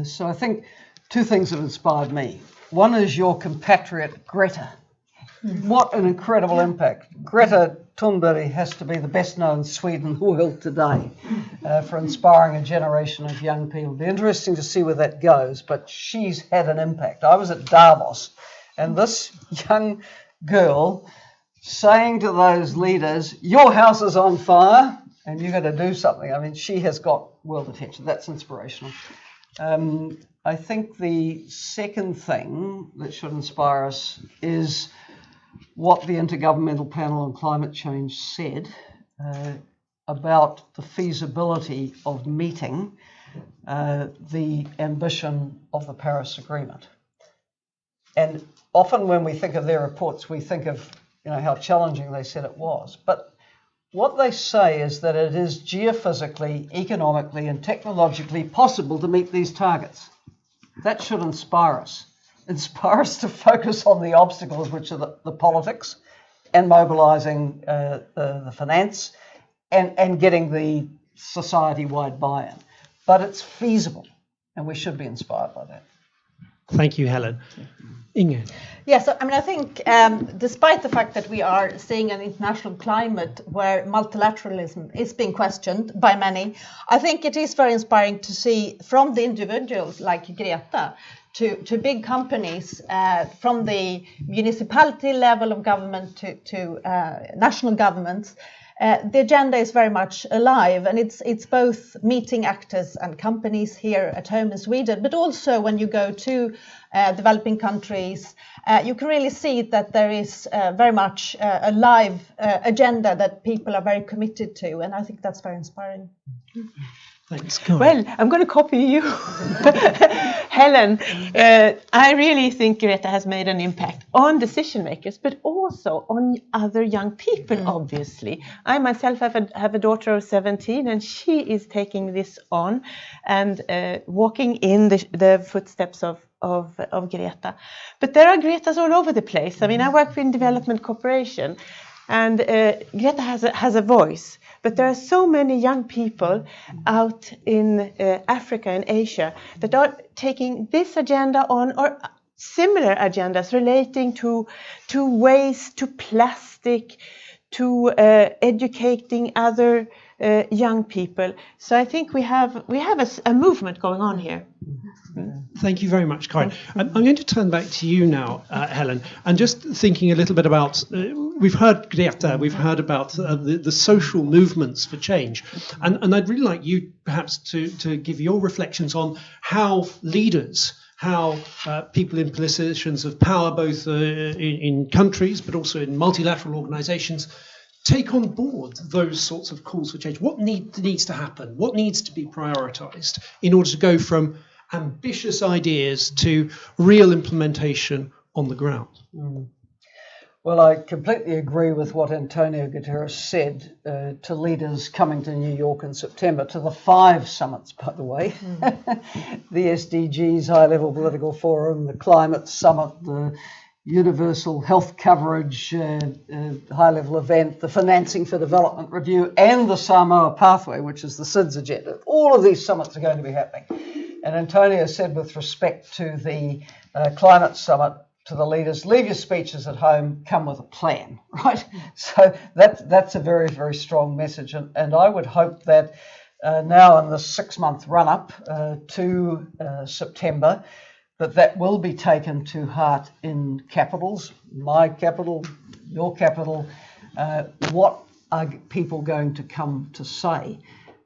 So I think two things have inspired me. One is your compatriot Greta. What an incredible impact. Greta Thunberg has to be the best known Swede in the world today for inspiring a generation of young people. It'll be interesting to see where that goes, but she's had an impact. I was at Davos, and this young girl saying to those leaders, your house is on fire and you've got to do something. I mean, she has got world attention. That's inspirational. I think the second thing that should inspire us is what the Intergovernmental Panel on Climate Change said about the feasibility of meeting the ambition of the Paris Agreement. And often when we think of their reports, we think of how challenging they said it was. But what they say is that it is geophysically, economically, and technologically possible to meet these targets. That should inspire us. Inspire us to focus on the obstacles, which are the politics, and mobilising the finance, and getting the society-wide buy-in. But it's feasible, and we should be inspired by that. Thank you, Helen. Inge. Yes, I mean, I think despite the fact that we are seeing an international climate where multilateralism is being questioned by many, I think it is very inspiring to see from the individuals like Greta to big companies, from the municipality level of government to national governments, the agenda is very much alive, and it's both meeting actors and companies here at home in Sweden, but also when you go to developing countries, you can really see that there is very much a live agenda that people are very committed to, and I think that's very inspiring. Thanks. Go on. Well, I'm going to copy you, Helen. I really think Greta has made an impact on decision makers, but also on other young people, obviously. I myself have a daughter of 17, and she is taking this on and walking in the footsteps of Greta. But there are Gretas all over the place. I mean, I work in development cooperation, and Greta has a voice. But there are so many young people out in Africa and Asia that are taking this agenda on, or similar agendas relating to waste, to plastic, to educating other young people. So I think we have a movement going on here. Thank you very much, Karin. I'm going to turn back to you now, Helen, and just thinking a little bit about, we've heard Greta, we've heard about the social movements for change, and I'd really like you perhaps to give your reflections on how leaders, how people in positions of power, both in countries but also in multilateral organisations, take on board those sorts of calls for change. What needs to happen? What needs to be prioritised in order to go from ambitious ideas to real implementation on the ground? Well, I completely agree with what Antonio Guterres said to leaders coming to New York in September, to the 5 summits, by the way, the SDGs High-Level Political Forum, the Climate Summit, the Universal Health Coverage High-Level Event, the Financing for Development Review, and the Samoa Pathway, which is the SIDS agenda. All of these summits are going to be happening. And Antonio said, with respect to the Climate Summit, to the leaders, leave your speeches at home, come with a plan, right? So that's a very, very strong message. And I would hope that now in the 6-month run-up to September, that will be taken to heart in capitals, my capital, your capital. What are people going to come to say?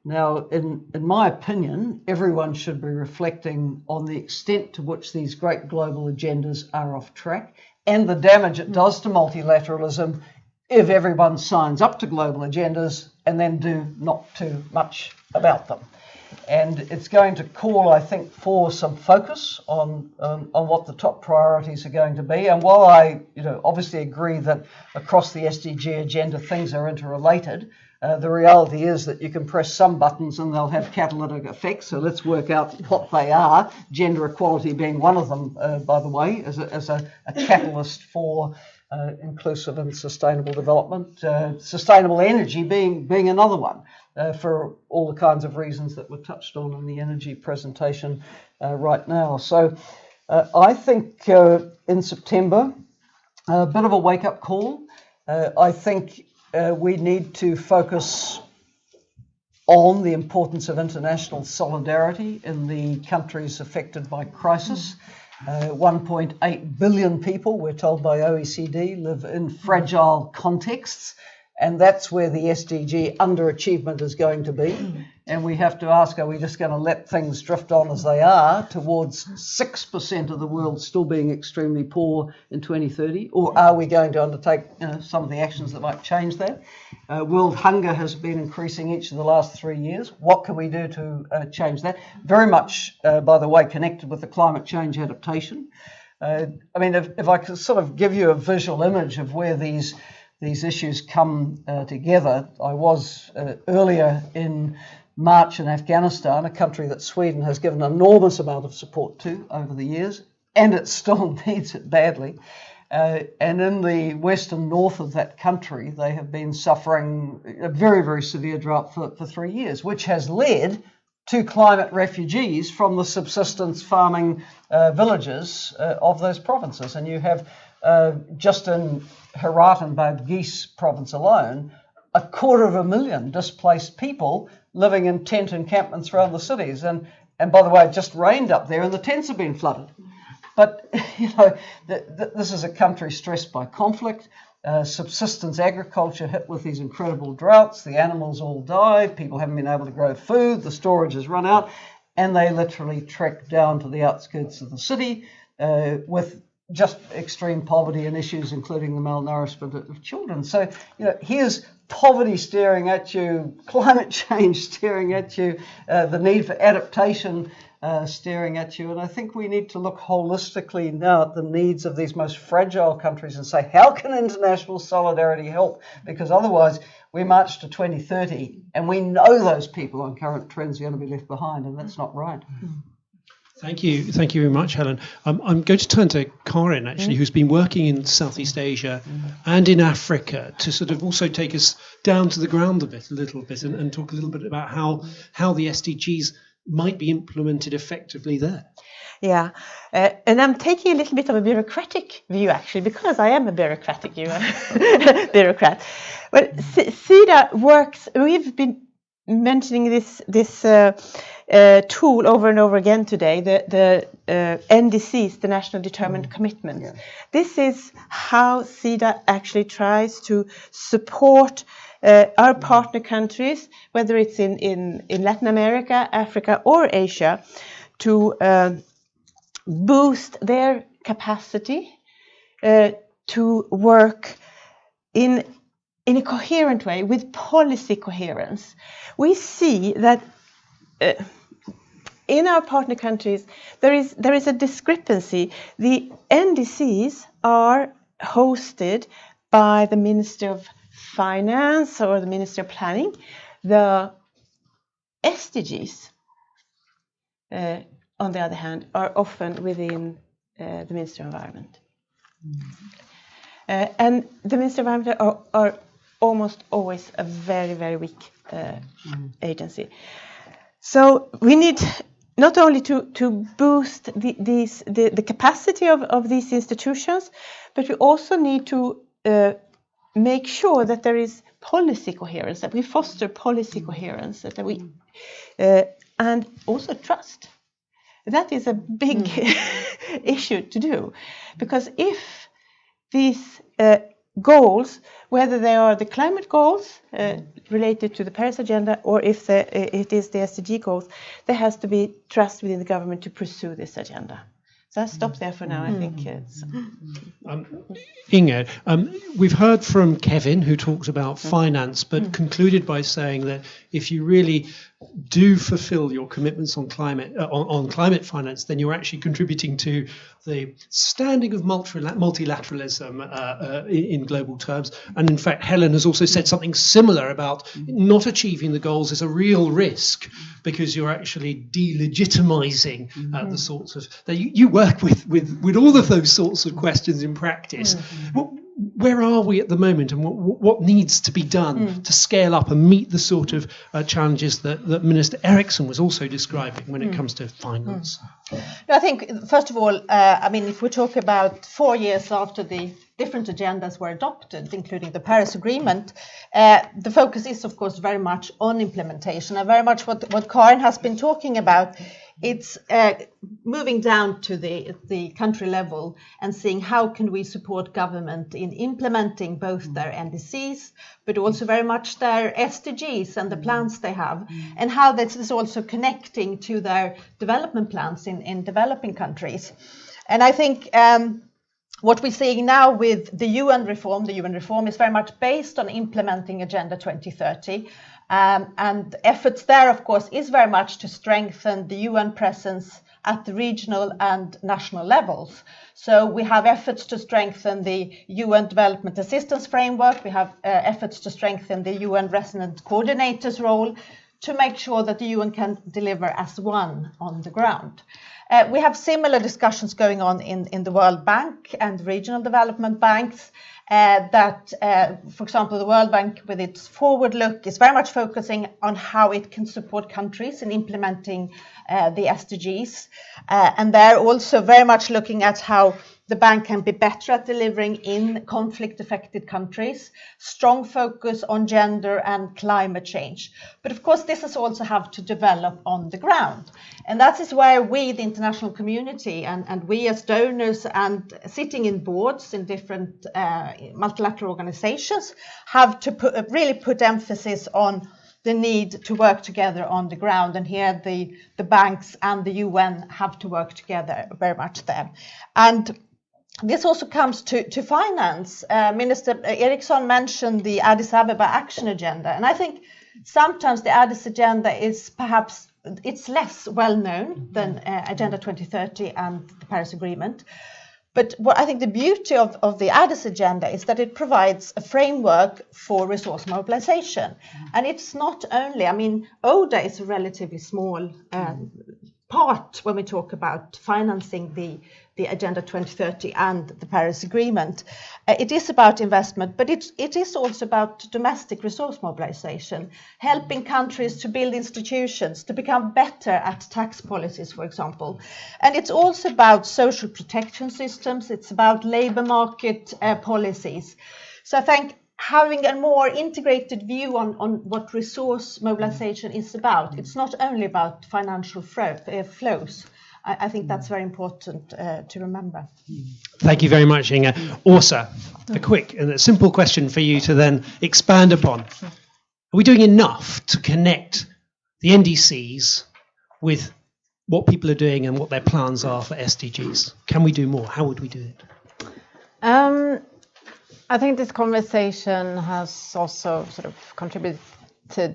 Now, in my opinion, everyone should be reflecting on the extent to which these great global agendas are off track and the damage it does to multilateralism if everyone signs up to global agendas and then do not too much about them. And it's going to call, I think, for some focus on what the top priorities are going to be. And while I obviously agree that across the SDG agenda things are interrelated, the reality is that you can press some buttons and they'll have catalytic effects. So let's work out what they are, gender equality being one of them, by the way, as a catalyst for inclusive and sustainable development, sustainable energy being another one, for all the kinds of reasons that were touched on in the energy presentation right now. So I think in September, a bit of a wake-up call. I think we need to focus on the importance of international solidarity in the countries affected by crisis. 1.8 billion people, we're told by OECD, live in fragile contexts, and that's where the SDG underachievement is going to be. And we have to ask, are we just going to let things drift on as they are towards 6% of the world still being extremely poor in 2030? Or are we going to undertake some of the actions that might change that? World hunger has been increasing each of the last 3 years. What can we do to change that? Very much, by the way, connected with the climate change adaptation. I mean, if I could sort of give you a visual image of where these issues come together. I was earlier in March in Afghanistan, a country that Sweden has given an enormous amount of support to over the years, and it still needs it badly. And in the western north of that country, they have been suffering a very, very severe drought for 3 years, which has led to climate refugees from the subsistence farming villages of those provinces. And you have just in Herat and Badghis province alone, 250,000 displaced people living in tent encampments around the cities. And by the way, it just rained up there and the tents have been flooded. But, this is a country stressed by conflict. subsistence agriculture hit with these incredible droughts. The animals all die. People haven't been able to grow food. The storage has run out. And they literally trek down to the outskirts of the city with just extreme poverty and issues, including the malnourishment of children. So, here's poverty staring at you, climate change staring at you, the need for adaptation staring at you. And I think we need to look holistically now at the needs of these most fragile countries and say, how can international solidarity help? Because otherwise we march to 2030 and we know those people on current trends are going to be left behind, and that's not right. Thank you very much, Helen. I'm going to turn to Karin, actually, who's been working in Southeast Asia and in Africa to sort of also take us down to the ground a little bit, and talk a little bit about how the SDGs might be implemented effectively there. Yeah, and I'm taking a little bit of a bureaucratic view, actually, because I am a bureaucratic bureaucrat. Well, SIDA works. We've been mentioning this tool over and over again today. The NDCs, the National Determined Commitments. Yeah. This is how SIDA actually tries to support our partner countries, whether it's in Latin America, Africa, or Asia, to boost their capacity to work in a coherent way with policy coherence. We see that in our partner countries there is a discrepancy. The NDCs are hosted by the Minister of Finance or the Minister of Planning. The SDGs, on the other hand, are often within the Minister of Environment. And the Minister of Environment are almost always a very, very weak agency. So we need not only to boost the capacity of these institutions, but we also need to make sure that there is policy coherence, that we foster policy coherence, that we and also trust. That is a big issue to do, because if these goals, whether they are the climate goals related to the Paris Agenda, or if it is the SDG goals, there has to be trust within the government to pursue this agenda. So I'll stop there for now. I think it's... Inge, we've heard from Kevin, who talked about finance, but concluded by saying that if you really do fulfill your commitments on climate finance, then you're actually contributing to the standing of multilateralism in global terms. And in fact, Helen has also said something similar about not achieving the goals is a real risk, because you're actually delegitimizing the sorts of that you work with all of those sorts of questions in practice. Where are we at the moment, and what needs to be done to scale up and meet the sort of challenges that Minister Eriksson was also describing when it comes to finance? I think, first of all, if we talk about 4 years after the different agendas were adopted, including the Paris Agreement, the focus is, of course, very much on implementation, and very much what Karin has been talking about. It's moving down to the country level and seeing how can we support government in implementing both their NDCs, but also very much their SDGs and the plans they have, and how this is also connecting to their development plans in developing countries. And I think what we're seeing now with the UN reform is very much based on implementing Agenda 2030. And efforts there, of course, is very much to strengthen the UN presence at the regional and national levels. So we have efforts to strengthen the UN Development Assistance Framework. We have efforts to strengthen the UN Resident Coordinator's role to make sure that the UN can deliver as one on the ground. We have similar discussions going on in the World Bank and regional development banks. For example, the World Bank, with its forward look, is very much focusing on how it can support countries in implementing the SDGs. And they're also very much looking at how the bank can be better at delivering in conflict-affected countries, strong focus on gender and climate change. But of course, this has also have to develop on the ground. And that is where we, the international community, and we as donors and sitting in boards in different multilateral organizations, have to really put emphasis on the need to work together on the ground. And here the banks and the UN have to work together very much there. And this also comes to finance. Minister Eriksson mentioned the Addis Ababa Action Agenda. And I think sometimes the Addis Agenda is perhaps, it's less well known than Agenda 2030 and the Paris Agreement. But what I think the beauty of the Addis Agenda is that it provides a framework for resource mobilization. And it's not only, I mean, ODA is a relatively small part when we talk about financing the Agenda 2030 and the Paris Agreement. It is about investment, but it is also about domestic resource mobilization, helping countries to build institutions, to become better at tax policies, for example. And it's also about social protection systems, it's about labor market policies. So I think having a more integrated view on what resource mobilization is about, it's not only about financial flows. I think that's very important to remember. Thank you very much, Inga. Åsa, a quick and a simple question for you to then expand upon. Are we doing enough to connect the NDCs with what people are doing and what their plans are for SDGs? Can we do more? How would we do it? I think this conversation has also sort of contributed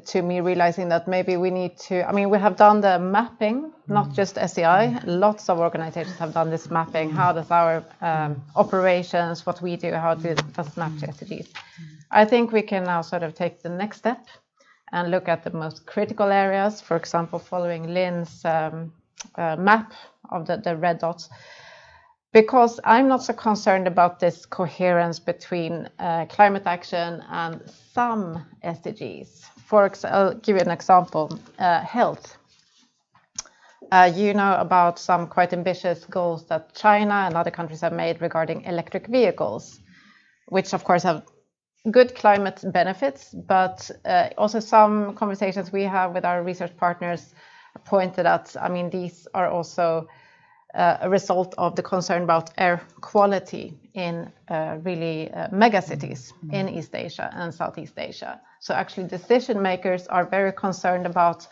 to me realizing that maybe we need to, I mean, we have done the mapping, not just SEI, lots of organizations have done this mapping. How does our operations, what we do, how does it map to SDGs? I think we can now sort of take the next step and look at the most critical areas, for example, following Lynn's map of the red dots. Because I'm not so concerned about this coherence between climate action and some SDGs. I'll give you an example, health. You know about some quite ambitious goals that China and other countries have made regarding electric vehicles, which of course have good climate benefits, but also some conversations we have with our research partners pointed at, I mean, these are also a result of the concern about air quality in really mega cities in East Asia and Southeast Asia. So actually decision makers are very concerned about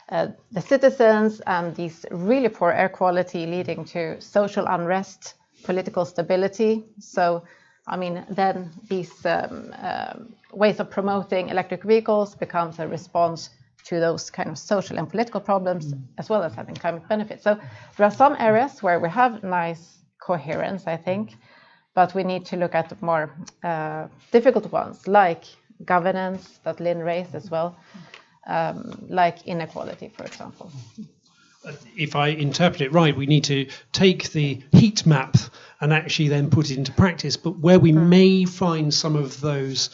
the citizens and these really poor air quality leading to social unrest, political stability. So, I mean, then these ways of promoting electric vehicles becomes a response to those kind of social and political problems, as well as having climate benefits. So there are some areas where we have nice coherence, I think, but we need to look at the more difficult ones, like governance that Lynn raised as well, like inequality, for example. If I interpret it right, we need to take the heat map and actually then put it into practice. But where we may find some of those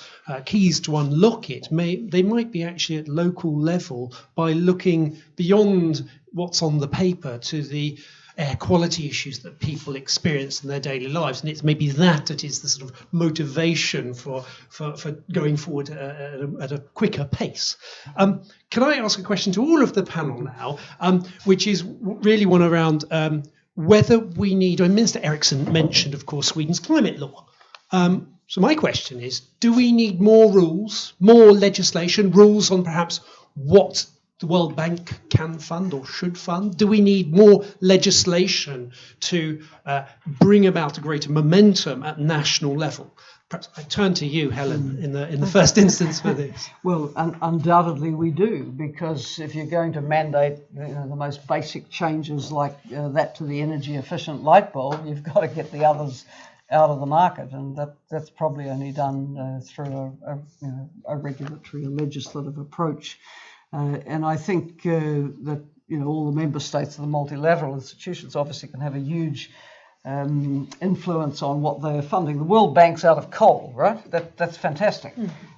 keys to unlock it, they might be actually at local level by looking beyond what's on the paper to the air quality issues that people experience in their daily lives. And it's maybe that is the sort of motivation for going forward at a quicker pace. Can I ask a question to all of the panel now, which is really one around whether we need, Minister Eriksson mentioned, of course, Sweden's climate law. So my question is, do we need more rules, more legislation, rules on perhaps what the World Bank can fund or should fund? Do we need more legislation to bring about a greater momentum at national level? Perhaps I turn to you, Helen, in the first instance for this. Well, undoubtedly we do, because if you're going to mandate the most basic changes like that to the energy efficient light bulb, you've got to get the others out of the market, and that's probably only done through a regulatory or legislative approach. And I think that all the member states of the multilateral institutions obviously can have a huge influence on what they're funding. The World Bank's out of coal, right? That's fantastic.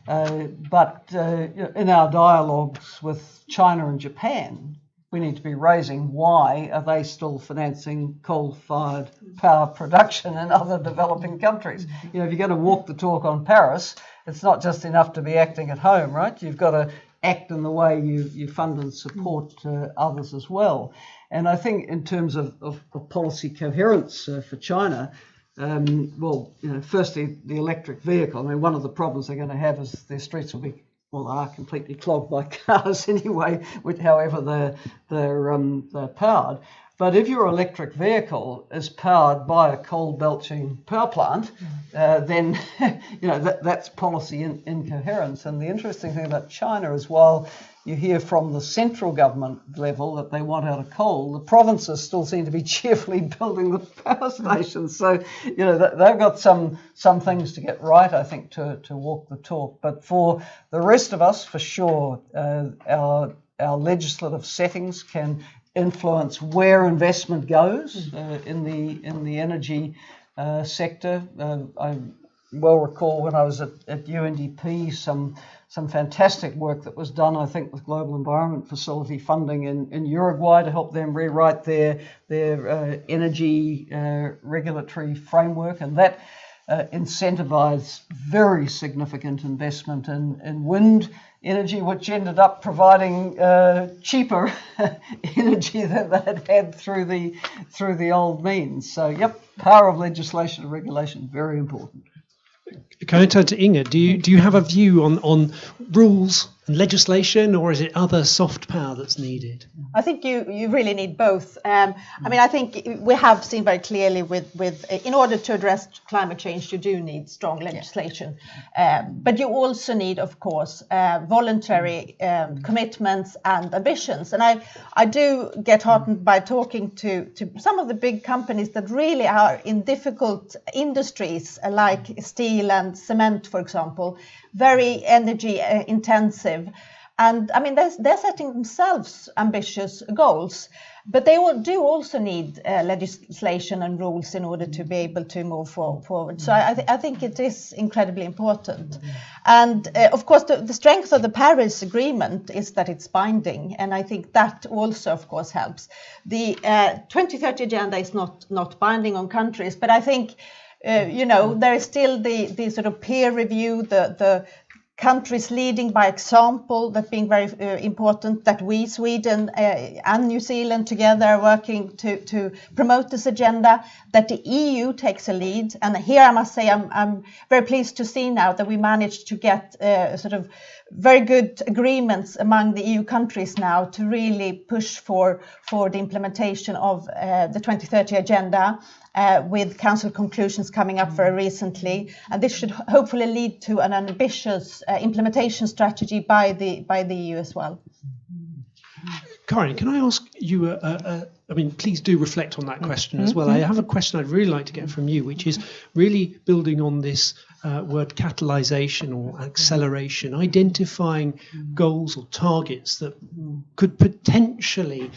But in our dialogues with China and Japan, we need to be raising, why are they still financing coal-fired power production in other developing countries? You know, if you're going to walk the talk on Paris, it's not just enough to be acting at home, right? You've got to act in the way you fund and support others as well. And I think in terms of policy coherence for China, well, you know, firstly, the electric vehicle. I mean, one of the problems they're going to have is their streets will be, well, they are completely clogged by cars anyway, however they're powered. But if your electric vehicle is powered by a coal-belching power plant, then you know that's policy incoherence. And the interesting thing about China is, while you hear from the central government level that they want out of coal, the provinces still seem to be cheerfully building the power stations. So you know they've got some things to get right, I think, to walk the talk. But for the rest of us, for sure, our legislative settings can influence where investment goes in the energy sector. I well recall when I was at UNDP some fantastic work that was done, I think, with Global Environment Facility funding in Uruguay to help them rewrite their energy regulatory framework, and that incentivized very significant investment in wind energy, which ended up providing cheaper energy than they had through the old means. So, yep, power of legislation and regulation, very important. Can I turn to Inge? Do you have a view on rules and legislation, or is it other soft power that's needed? I think you really need both. I mean, I think we have seen very clearly with in order to address climate change, you do need strong legislation. But you also need, of course, voluntary commitments and ambitions. And I do get heartened by talking to some of the big companies that really are in difficult industries like steel and cement, for example, very energy intensive. And I mean, they're setting themselves ambitious goals, but they do also need legislation and rules in order to be able to move forward. So I think it is incredibly important. And of course, the strength of the Paris Agreement is that it's binding. And I think that also, of course, helps. The 2030 agenda is not binding on countries, but I think you know, there is still the sort of peer review, the countries leading by example, that being very important, that we, Sweden and New Zealand together are working to promote this agenda, that the EU takes a lead. And here I must say I'm very pleased to see now that we managed to get sort of very good agreements among the EU countries now to really push for the implementation of the 2030 agenda. With council conclusions coming up very recently, and this should hopefully lead to an ambitious implementation strategy by the EU as well. Karin, can I ask you, I mean, please do reflect on that question as well. I have a question I'd really like to get from you, which is really building on this word catalyzation or acceleration, identifying goals or targets that could potentially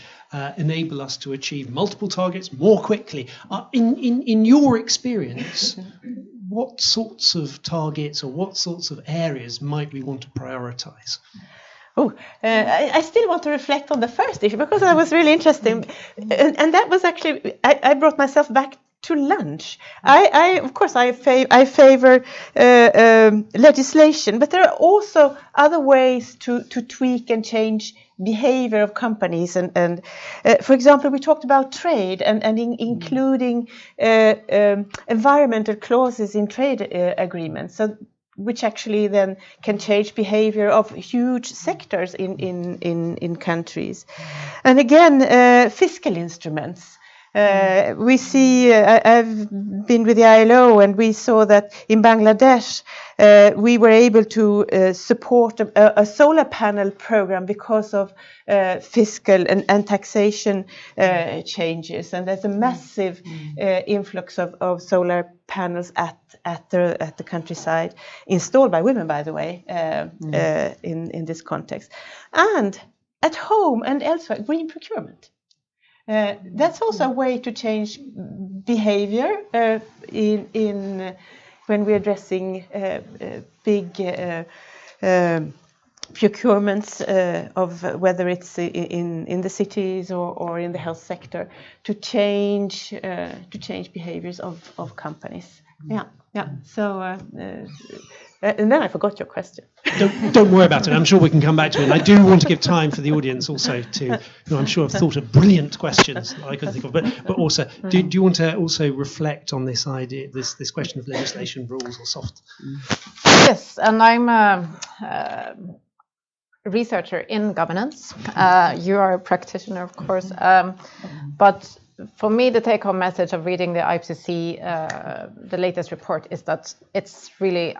enable us to achieve multiple targets more quickly. In your experience, what sorts of targets or what sorts of areas might we want to prioritize? I still want to reflect on the first issue because that was really interesting, and that was actually I brought myself back to lunch. Of course I favor legislation, but there are also other ways to tweak and change behavior of companies, and for example, we talked about trade and including environmental clauses in trade agreements, so which actually then can change behavior of huge sectors in countries. And again, fiscal instruments. We see, I've been with the ILO, and we saw that in Bangladesh, we were able to support a solar panel program because of fiscal and taxation changes. And there's a massive influx of solar panels at the countryside, installed by women, by the way, in this context. And at home and elsewhere, green procurement. That's also a way to change behavior in when we're addressing big procurements of whether it's in the cities or in the health sector to change behaviors of companies. Yeah. So and then I forgot your question. Don't worry about it. I'm sure we can come back to it. And I do want to give time for the audience also to, I'm sure I've thought of brilliant questions that I couldn't think of, but also, do you want to also reflect on this idea, this question of legislation, rules, or soft? Yes, and I'm a researcher in governance. You are a practitioner, of course, but for me, the take-home message of reading the IPCC, the latest report, is that it's really,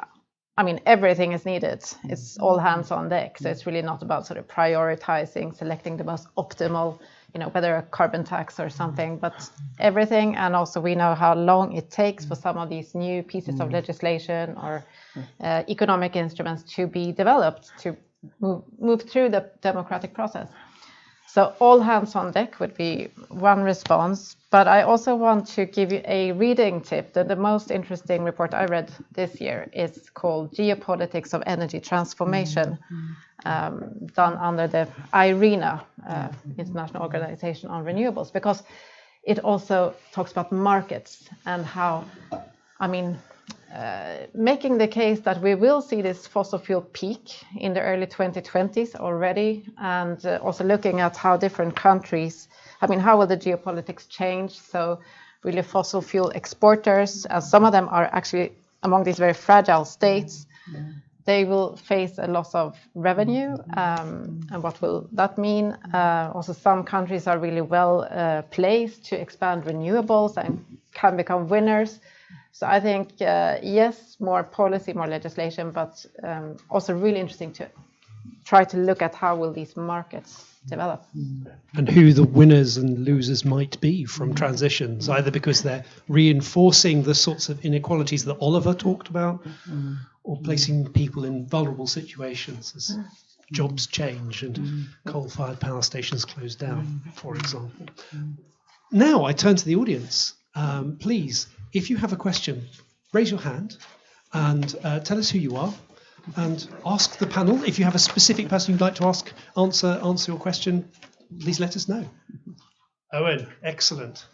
everything is needed. It's all hands on deck. So it's really not about sort of prioritizing, selecting the most optimal, whether a carbon tax or something, but everything. And also we know how long it takes for some of these new pieces of legislation or economic instruments to be developed, to move through the democratic process. So all hands on deck would be one response, but I also want to give you a reading tip. The most interesting report I read this year is called Geopolitics of Energy Transformation, done under the IRENA, International Organization on Renewables, because it also talks about markets and how, making the case that we will see this fossil fuel peak in the early 2020s already, and also looking at how different countries, how will the geopolitics change? So really fossil fuel exporters, and some of them are actually among these very fragile states, they will face a loss of revenue, and what will that mean? Also some countries are really well placed to expand renewables and can become winners. So I think, yes, more policy, more legislation, but also really interesting to try to look at how will these markets develop. And who the winners and losers might be from transitions, either because they're reinforcing the sorts of inequalities that Oliver talked about, or placing people in vulnerable situations as jobs change and coal-fired power stations close down, for example. Now I turn to the audience. Please, if you have a question, raise your hand and tell us who you are, and ask the panel. If you have a specific person you'd like to answer your question, please let us know. Owen, excellent.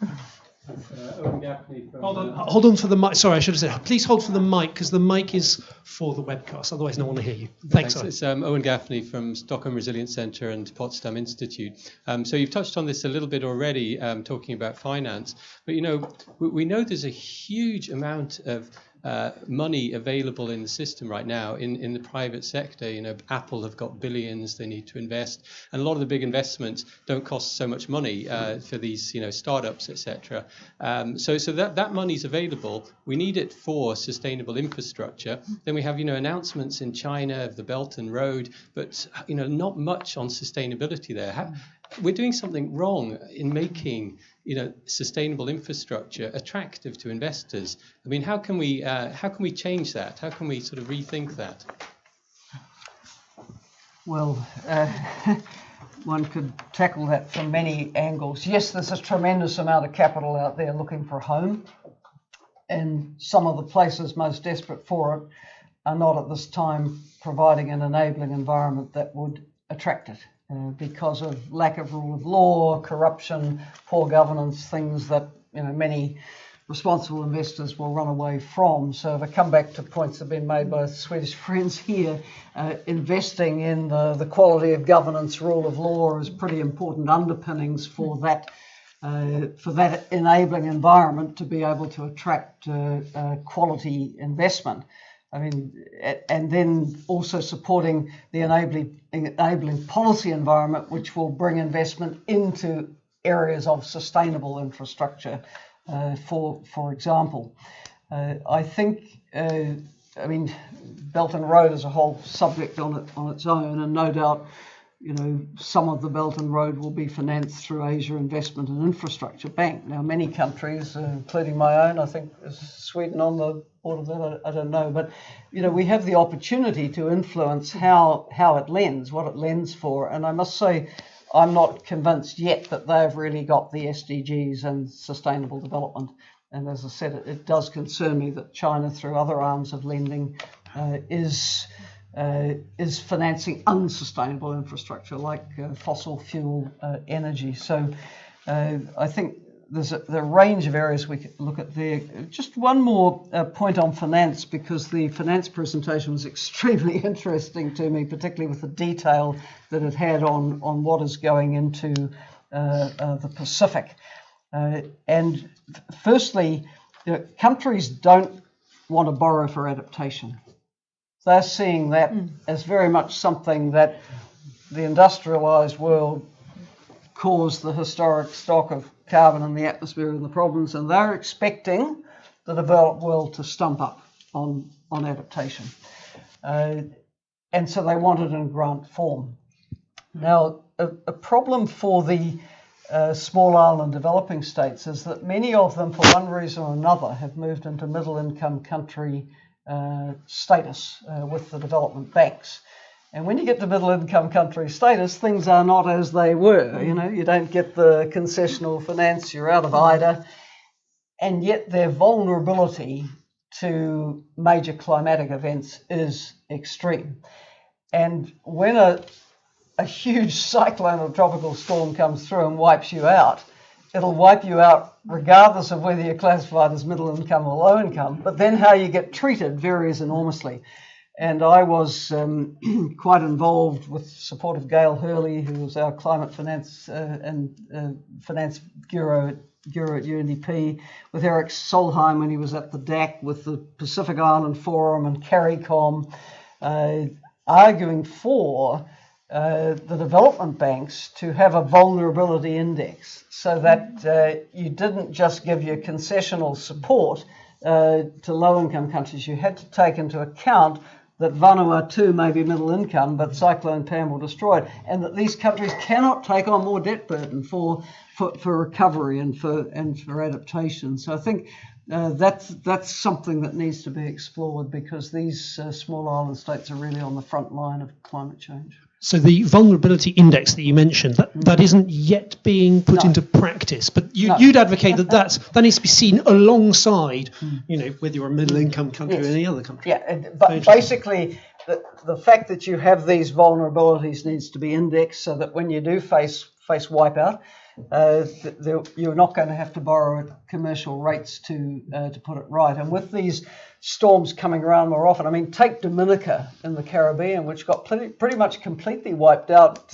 Owen Gaffney from... Hold on for the mic. Sorry, I should have said, please hold for the mic, because the mic is for the webcast, otherwise no one will hear you. Thanks. It's Owen Gaffney from Stockholm Resilience Centre and Potsdam Institute. So you've touched on this a little bit already, talking about finance, but we know there's a huge amount of money available in the system right now in the private sector. Apple have got billions they need to invest, and a lot of the big investments don't cost so much money for these startups, etc. So that money's available. We need it for sustainable infrastructure. Then we have announcements in China of the Belt and Road, but not much on sustainability there. We're doing something wrong in making sustainable infrastructure attractive to investors. How can we change that? How can we sort of rethink that? Well, one could tackle that from many angles. Yes, there's a tremendous amount of capital out there looking for a home, and some of the places most desperate for it are not at this time providing an enabling environment that would attract it. Because of lack of rule of law, corruption, poor governance, things that many responsible investors will run away from. So if I come back to points that have been made by Swedish friends here, investing in the quality of governance, rule of law is pretty important underpinnings for that enabling environment to be able to attract quality investment. And then also supporting the enabling policy environment, which will bring investment into areas of sustainable infrastructure, for example. I think, Belt and Road is a whole subject on its own, and no doubt, some of the Belt and Road will be financed through Asia Investment and Infrastructure Bank. Now, many countries, including my own, I think is Sweden on the board of that, I don't know, but we have the opportunity to influence how it lends, what it lends for, and I must say, I'm not convinced yet that they've really got the SDGs and sustainable development. And as I said, it does concern me that China, through other arms of lending, is is financing unsustainable infrastructure like fossil fuel energy. So I think there's a range of areas we could look at there. Just one more point on finance, because the finance presentation was extremely interesting to me, particularly with the detail that it had on what is going into the Pacific. And firstly, countries don't want to borrow for adaptation. They're seeing that as very much something that the industrialised world caused the historic stock of carbon in the atmosphere and the problems, and they're expecting the developed world to stump up on adaptation. And so they want it in grant form. Now, a problem for the small island developing states is that many of them, for one reason or another, have moved into middle income country status with the development banks. And when you get to middle income country status, things are not as they were. You know, you don't get the concessional finance, you're out of IDA, and yet their vulnerability to major climatic events is extreme. And when a huge cyclone or tropical storm comes through and wipes you out, it'll wipe you out regardless of whether you're classified as middle income or low income, but then how you get treated varies enormously. And I was quite involved with support of Gail Hurley, who was our climate finance and finance guru at UNEP, with Eric Solheim when he was at the DAC, with the Pacific Island Forum and CARICOM, arguing for the development banks to have a vulnerability index, so that you didn't just give your concessional support to low-income countries. You had to take into account that Vanuatu may be middle income, but Cyclone Pam will destroy it, and that these countries cannot take on more debt burden for recovery and for adaptation. So I think that's something that needs to be explored, because these small island states are really on the front line of climate change. So the vulnerability index that you mentioned, that isn't yet being put into practice, but you'd advocate that needs to be seen alongside, whether you're a middle income country or any other country. Yeah, but basically the fact that you have these vulnerabilities needs to be indexed, so that when you do face wipeout, you're not going to have to borrow at commercial rates to put it right. And with these storms coming around more often, I mean, take Dominica in the Caribbean, which got pretty much completely wiped out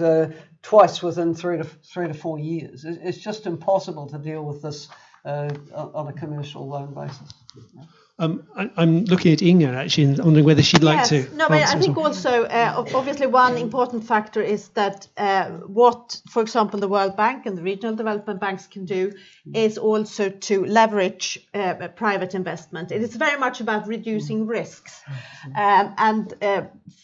twice within 3 to 4 years. It's just impossible to deal with this on a commercial loan basis. I'm looking at Inga actually and wondering whether she'd like to. No, but I think also obviously one important factor is that what, for example, the World Bank and the regional development banks can do is also to leverage private investment. It is very much about reducing risks and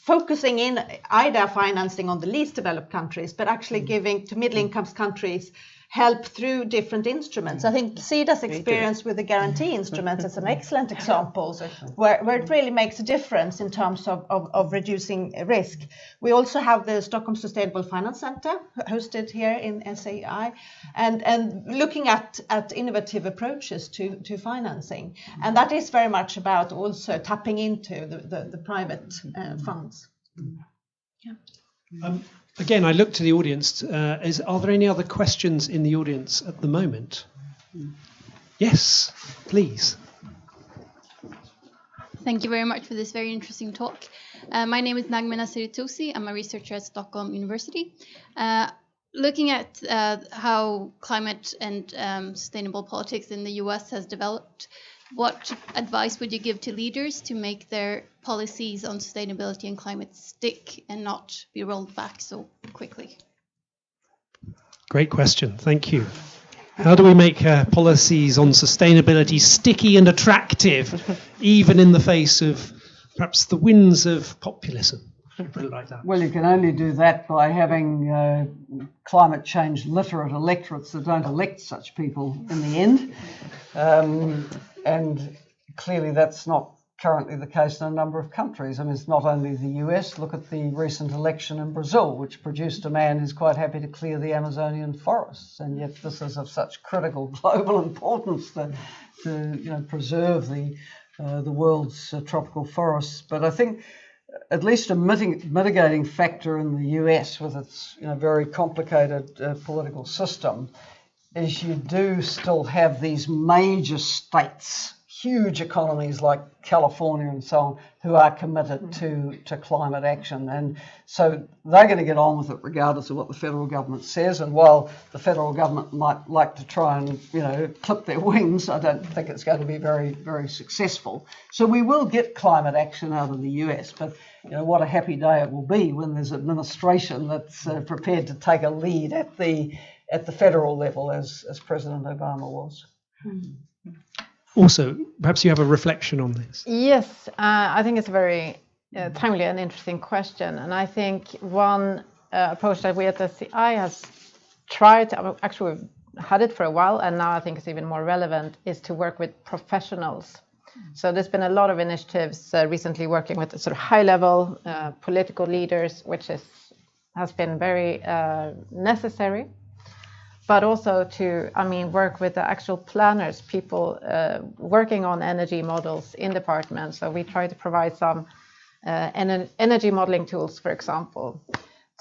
focusing in IDA financing on the least developed countries, but actually giving to middle income countries help through different instruments. I think SIDA's experience with the guarantee instruments is an excellent example where it really makes a difference in terms of reducing risk. We also have the Stockholm Sustainable Finance Center hosted here in SAI and looking at innovative approaches to financing. And that is very much about also tapping into the private funds. Yeah. Again, I look to the audience. Are there any other questions in the audience at the moment? Yes, please. Thank you very much for this very interesting talk. My name is Nagme Nasiritusi. I'm a researcher at Stockholm University. Looking at how climate and sustainable politics in the US has developed, what advice would you give to leaders to make their policies on sustainability and climate stick and not be rolled back so quickly? Great question. Thank you. How do we make policies on sustainability sticky and attractive, even in the face of perhaps the winds of populism? Put it like that. Well, you can only do that by having climate change literate electorates that don't elect such people in the end. And clearly that's not currently the case in a number of countries. I mean, it's not only the US. Look at the recent election in Brazil, which produced a man who's quite happy to clear the Amazonian forests. And yet this is of such critical global importance to preserve the world's tropical forests. But I think at least a mitigating factor in the US with its very complicated political system is you do still have these major states, huge economies like California and so on, who are committed to climate action. And so they're going to get on with it regardless of what the federal government says. And while the federal government might like to try and, clip their wings, I don't think it's going to be very, very successful. So we will get climate action out of the US, but what a happy day it will be when there's administration that's prepared to take a lead at the federal level, as President Obama was. Also, perhaps you have a reflection on this. Yes, I think it's a very timely and interesting question. And I think one approach that we at SCI has tried, actually we've had it for a while, and now I think it's even more relevant, is to work with professionals. So there's been a lot of initiatives recently working with sort of high-level political leaders, which has been very necessary. But also to, work with the actual planners, people working on energy models in departments. So we try to provide some energy modeling tools, for example,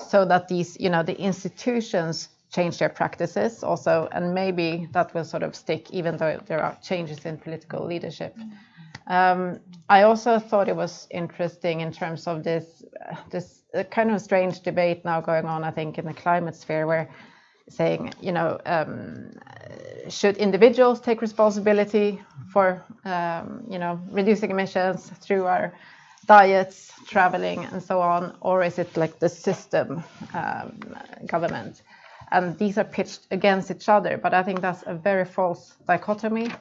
so that these, the institutions change their practices also, and maybe that will sort of stick even though there are changes in political leadership. I also thought it was interesting in terms of this kind of strange debate now going on, I think, in the climate sphere, where saying, should individuals take responsibility for, reducing emissions through our diets, traveling, and so on, or is it like the system, government? And these are pitched against each other, but I think that's a very false dichotomy.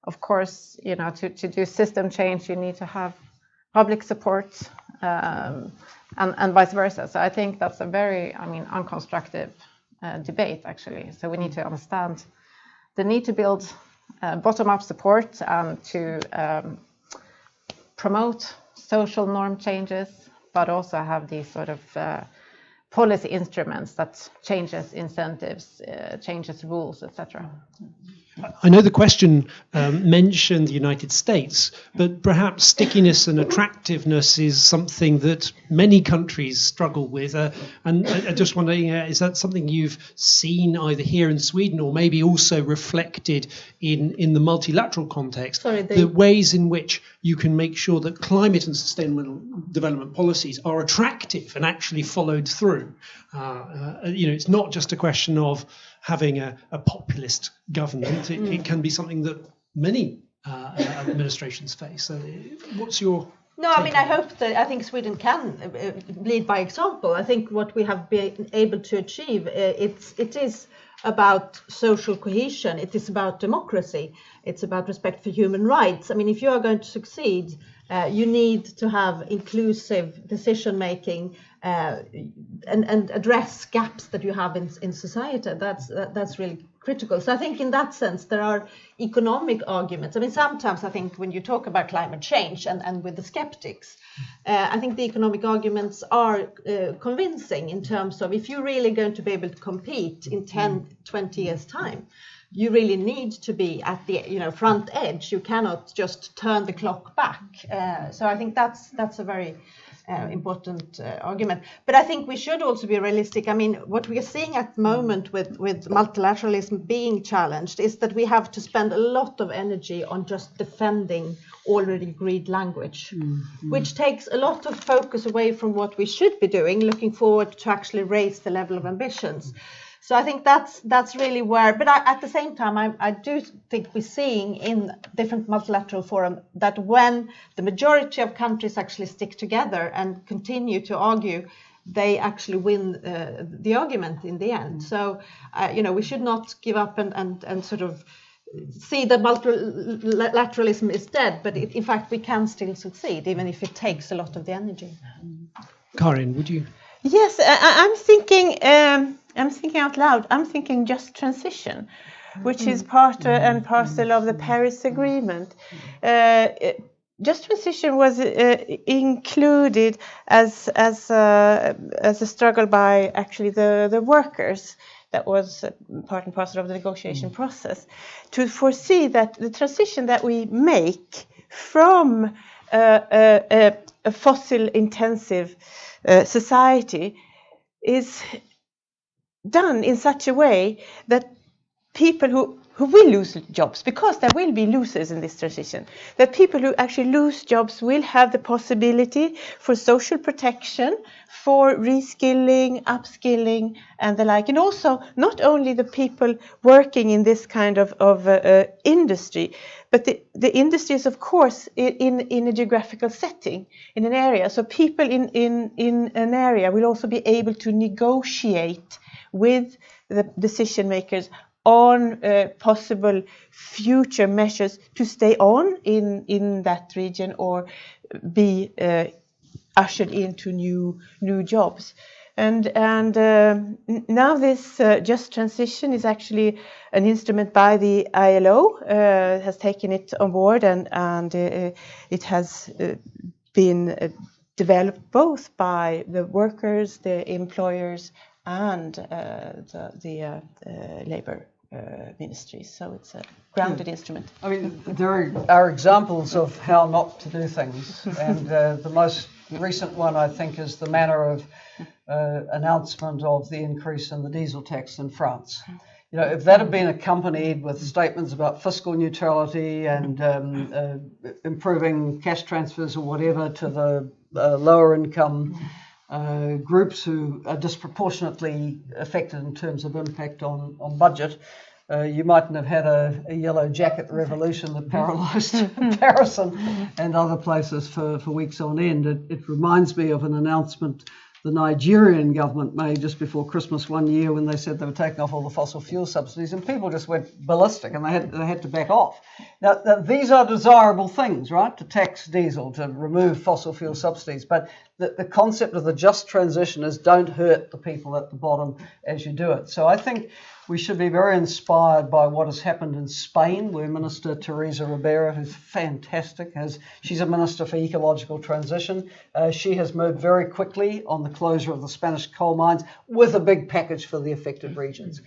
Of course, to do system change, you need to have public support, and vice versa. So I think that's a very, unconstructive debate, actually. So we need to understand the need to build bottom-up support and to promote social norm changes, but also have these sort of policy instruments that changes incentives, changes rules, etc. I know the question mentioned the United States, but perhaps stickiness and attractiveness is something that many countries struggle with. And I just wondering, is that something you've seen either here in Sweden or maybe also reflected in the multilateral context? The ways in which you can make sure that climate and sustainable development policies are attractive and actually followed through. It's not just a question of having a populist government. It can be something that many administrations face. So what's your No, I think Sweden can lead by example. I think what we have been able to achieve, it is about social cohesion. It is about democracy. It's about respect for human rights. If you are going to succeed, you need to have inclusive decision making and address gaps that you have in society. That's really critical. So I think in that sense there are economic arguments. Sometimes I think when you talk about climate change and with the skeptics, I think the economic arguments are convincing in terms of if you're really going to be able to compete in 10, 20 years time, you really need to be at the front edge. You cannot just turn the clock back. So I think that's a very important argument. But I think we should also be realistic. What we are seeing at the moment with multilateralism being challenged is that we have to spend a lot of energy on just defending already agreed language, which takes a lot of focus away from what we should be doing, looking forward to actually raise the level of ambitions. So I think that's really where, but at the same time, I do think we're seeing in different multilateral forums that when the majority of countries actually stick together and continue to argue, they actually win the argument in the end. So, we should not give up and sort of see that multilateralism is dead, but in fact, we can still succeed, even if it takes a lot of the energy. Karin, would you? Yes, I'm thinking out loud. I'm thinking just transition, which is part and parcel of the Paris Agreement. Just transition was included as a struggle by actually the workers. That was part and parcel of the negotiation process, to foresee that the transition that we make from a a fossil-intensive society is done in such a way that people who will lose jobs, because there will be losers in this transition, that people who actually lose jobs will have the possibility for social protection, for reskilling, upskilling, and the like. And also, not only the people working in this kind of industry, but the industry is, of course, in a geographical setting, in an area. So people in an area will also be able to negotiate with the decision makers on possible future measures to stay on in that region or be ushered into new jobs. And now this just transition is actually an instrument by the ILO, has taken it on board, and it has been developed both by the workers, the employers, and the labor ministries. So it's a grounded instrument. I mean, there are examples of how not to do things, and the most recent one, I think, is the manner of announcement of the increase in the diesel tax in France. You know, if that had been accompanied with statements about fiscal neutrality and improving cash transfers or whatever to the lower income groups who are disproportionately affected in terms of impact on budget, you mightn't have had a yellow jacket revolution that paralysed Persson and other places for weeks on end. It reminds me of an announcement the Nigerian government made just before Christmas one year when they said they were taking off all the fossil fuel subsidies, and people just went ballistic and they had to back off. Now these are desirable things, right? To tax diesel, to remove fossil fuel subsidies, but the concept of the just transition is don't hurt the people at the bottom as you do it. So I think we should be very inspired by what has happened in Spain, where Minister Teresa Ribera, who's fantastic, she's a minister for ecological transition. She has moved very quickly on the closure of the Spanish coal mines with a big package for the affected regions.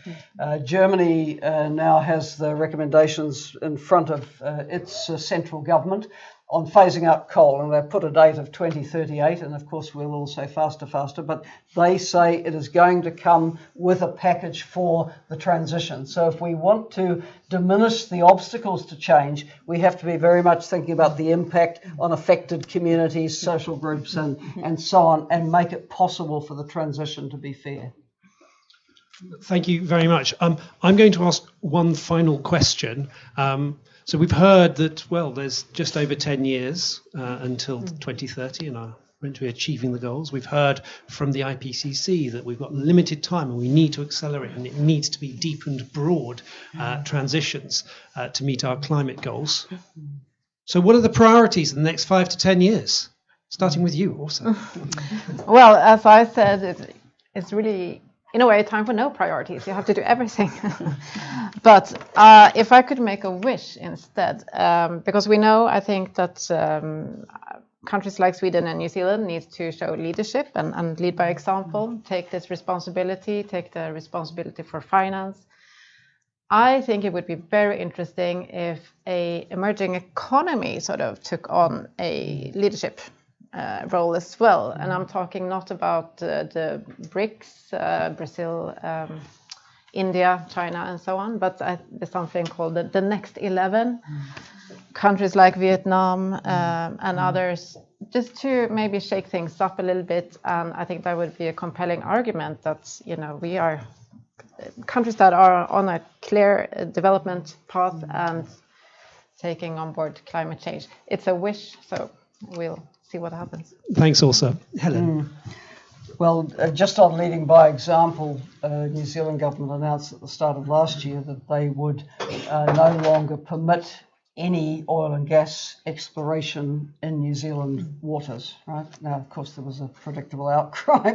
Germany now has the recommendations in front of its central government on phasing out coal, and they've put a date of 2038, and of course we'll all say faster, but they say it is going to come with a package for the transition. So if we want to diminish the obstacles to change, we have to be very much thinking about the impact on affected communities, social groups, and so on, and make it possible for the transition to be fair. Thank you very much. I'm going to ask one final question. So we've heard that, well, there's just over 10 years until 2030 and are meant to be achieving the goals. We've heard from the IPCC that we've got limited time and we need to accelerate, and it needs to be deep and broad transitions to meet our climate goals. So what are the priorities in the next 5 to 10 years? Starting with you also. Well, as I said, it's really, in a way, time for no priorities. You have to do everything. But if I could make a wish instead, because we know, I think that countries like Sweden and New Zealand need to show leadership and lead by example, take this responsibility, take the responsibility for finance. I think it would be very interesting if a emerging economy sort of took on a leadership role as well. And I'm talking not about the BRICS, Brazil, India, China, and so on, but there's something called the Next 11, countries like Vietnam and others, just to maybe shake things up a little bit. And I think that would be a compelling argument that, you know, we are countries that are on a clear development path and taking on board climate change. It's a wish, so we'll see what happens. Thanks also. Helen. Well, just on leading by example, New Zealand government announced at the start of last year that they would no longer permit any oil and gas exploration in New Zealand waters. Right now, of course, there was a predictable outcry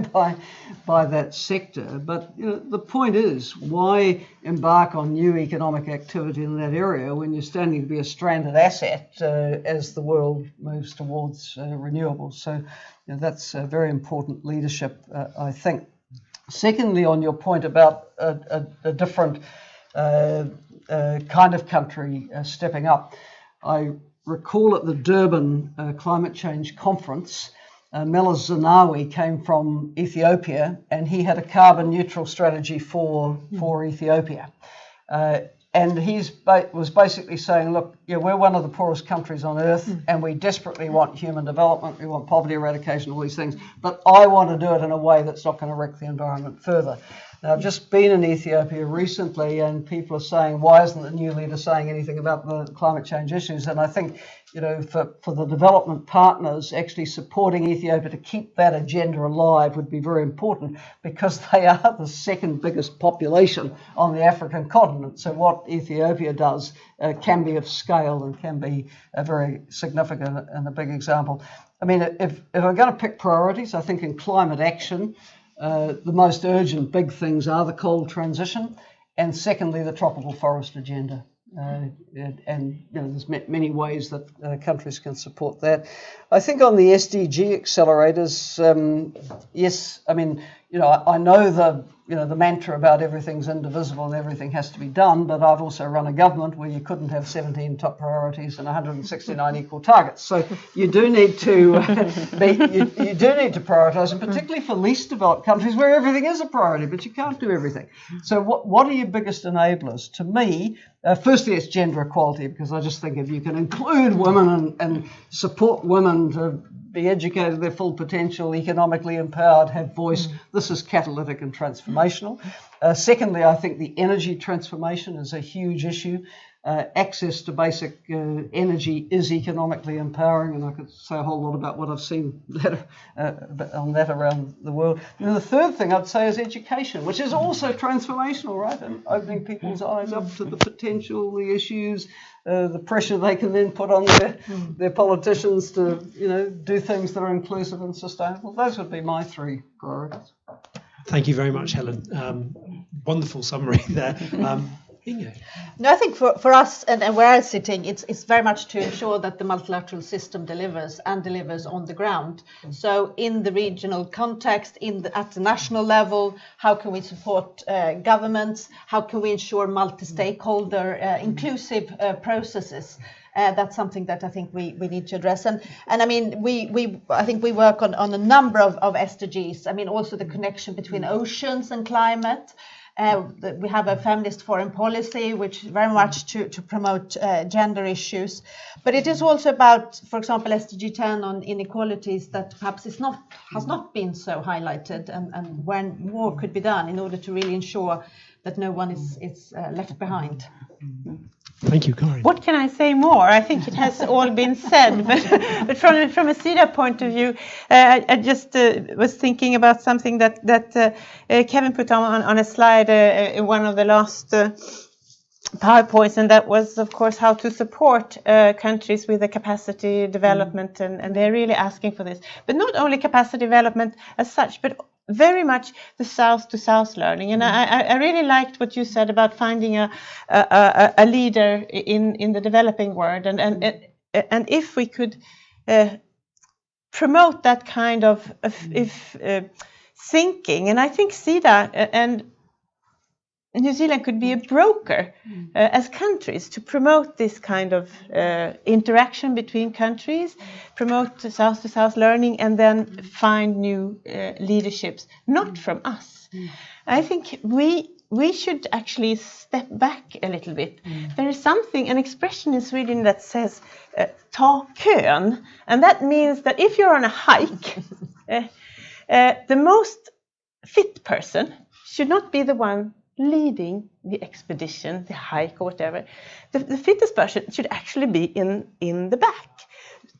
by that sector. But you know, the point is, why embark on new economic activity in that area when you're standing to be a stranded asset as the world moves towards renewables? So you know, that's very important leadership, I think. Secondly, on your point about a different kind of country stepping up, I recall at the Durban Climate Change Conference, Meles Zenawi came from Ethiopia, and he had a carbon neutral strategy for Ethiopia. And he was basically saying, look, yeah, we're one of the poorest countries on earth, and we desperately want human development, we want poverty eradication, all these things, but I want to do it in a way that's not going to wreck the environment further. Now, I've just been in Ethiopia recently, and people are saying, why isn't the new leader saying anything about the climate change issues? And I think, you know, for the development partners, actually supporting Ethiopia to keep that agenda alive would be very important, because they are the second biggest population on the African continent. So what Ethiopia does can be of scale and can be very significant and a big example. I mean, if I'm going to pick priorities, I think in climate action, the most urgent big things are the coal transition, and secondly, the tropical forest agenda. And you know, there's many ways that countries can support that. I think on the SDG accelerators, yes, I mean, you know, I know the mantra about everything's indivisible and everything has to be done, but I've also run a government where you couldn't have 17 top priorities and 169 equal targets. So you do need to you do need to prioritise, and particularly for least developed countries where everything is a priority, but you can't do everything. So what are your biggest enablers? To me, firstly, it's gender equality, because I just think if you can include women and support women to be educated to their full potential, economically empowered, have voice, this is catalytic and transformational. Secondly, I think the energy transformation is a huge issue. Access to basic energy is economically empowering, and I could say a whole lot about what I've seen on that around the world. And the third thing I'd say is education, which is also transformational, right? And opening people's eyes up to the potential, the issues, the pressure they can then put on their politicians to, you know, do things that are inclusive and sustainable. Those would be my three priorities. Thank you very much, Helen. Wonderful summary there. No, I think for us and where I'm sitting, it's very much to ensure that the multilateral system delivers on the ground. So in the regional context, at the national level, how can we support governments? How can we ensure multi-stakeholder inclusive processes? That's something that I think we need to address. And I mean, I think we work on a number of SDGs. I mean, also the connection between oceans and climate. We have a feminist foreign policy, which very much to promote gender issues. But it is also about, for example, SDG 10 on inequalities that perhaps has not been so highlighted, and when more could be done in order to really ensure that no one is left behind. Thank you, Karin. What can I say more? I think it has all been said, but from a CEDA point of view, I just was thinking about something that Kevin put on a slide in one of the last PowerPoints, and that was, of course, how to support countries with the capacity development, and they're really asking for this. But not only capacity development as such, but very much the south-to-south learning. And I really liked what you said about finding a leader in the developing world, and if we could promote that kind of thinking, and I think CEDA and New Zealand could be a broker as countries to promote this kind of interaction between countries, promote south-to-south learning, and then find new leaderships, not from us. I think we should actually step back a little bit. There is an expression in Sweden that says ta kön, and that means that if you're on a hike, the most fit person should not be the one leading the expedition, the hike, or whatever. The fittest person should actually be in the back,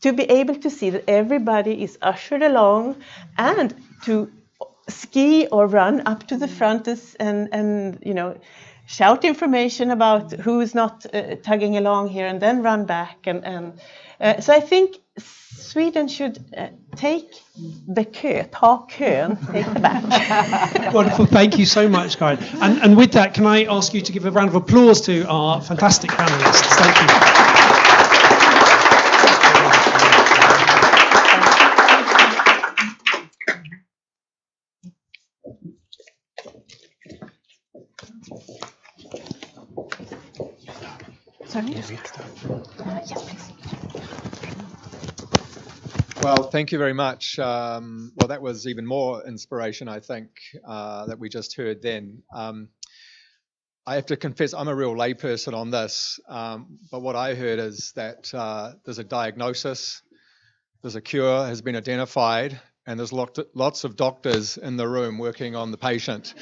to be able to see that everybody is ushered along, and to ski or run up to the front and you know, shout information about who's not tugging along here, and then run back. So I think Sweden should take the ta kön, take the back. Wonderful. Thank you so much, Karin. And with that, can I ask you to give a round of applause to our fantastic panelists? Thank you. Sorry? Yes, please. Well, thank you very much. Well, that was even more inspiration, I think, that we just heard then. I have to confess, I'm a real layperson on this, but what I heard is that there's a diagnosis, there's a cure has been identified, and there's lots of doctors in the room working on the patient.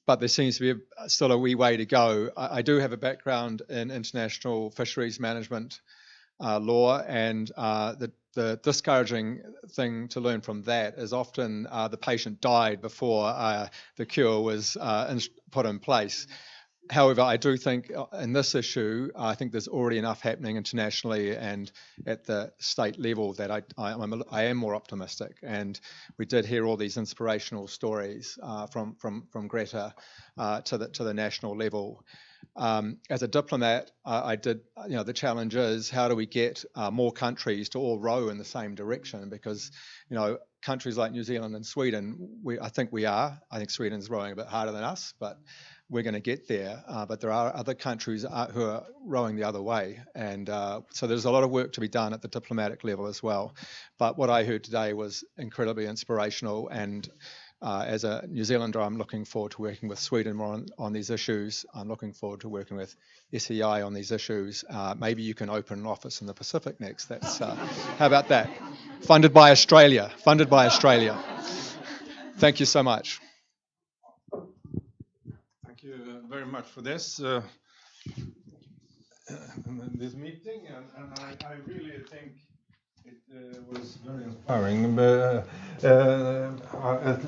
But there seems to be still a wee way to go. I do have a background in international fisheries management law, and the discouraging thing to learn from that is often the patient died before the cure was put in place. However, I do think in this issue, I think there's already enough happening internationally and at the state level that I am more optimistic. And we did hear all these inspirational stories from Greta to the national level. As a diplomat, I did, the challenge is how do we get more countries to all row in the same direction? Because, countries like New Zealand and Sweden, I think Sweden's rowing a bit harder than us, but we're going to get there. But there are other countries who are rowing the other way. And so there's a lot of work to be done at the diplomatic level as well. But what I heard today was incredibly inspirational. And as a New Zealander, I'm looking forward to working with Sweden more on these issues. I'm looking forward to working with SEI on these issues. Maybe you can open an office in the Pacific next. How about that? Funded by Australia. Thank you so much. Thank you very much for this meeting, and I really think it was very inspiring.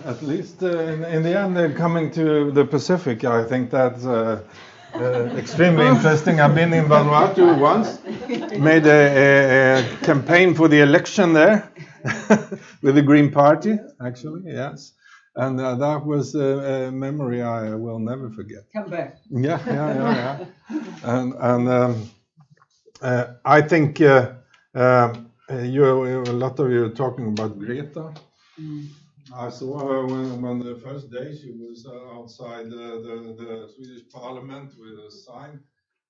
At least in the end, coming to the Pacific, I think that's extremely interesting. I've been in Vanuatu once, made a campaign for the election there with the Green Party, actually, yes. And that was a memory I will never forget. Come back. Yeah. And I think a lot of you are talking about Greta. I saw her when the first day she was outside the Swedish Parliament with a sign.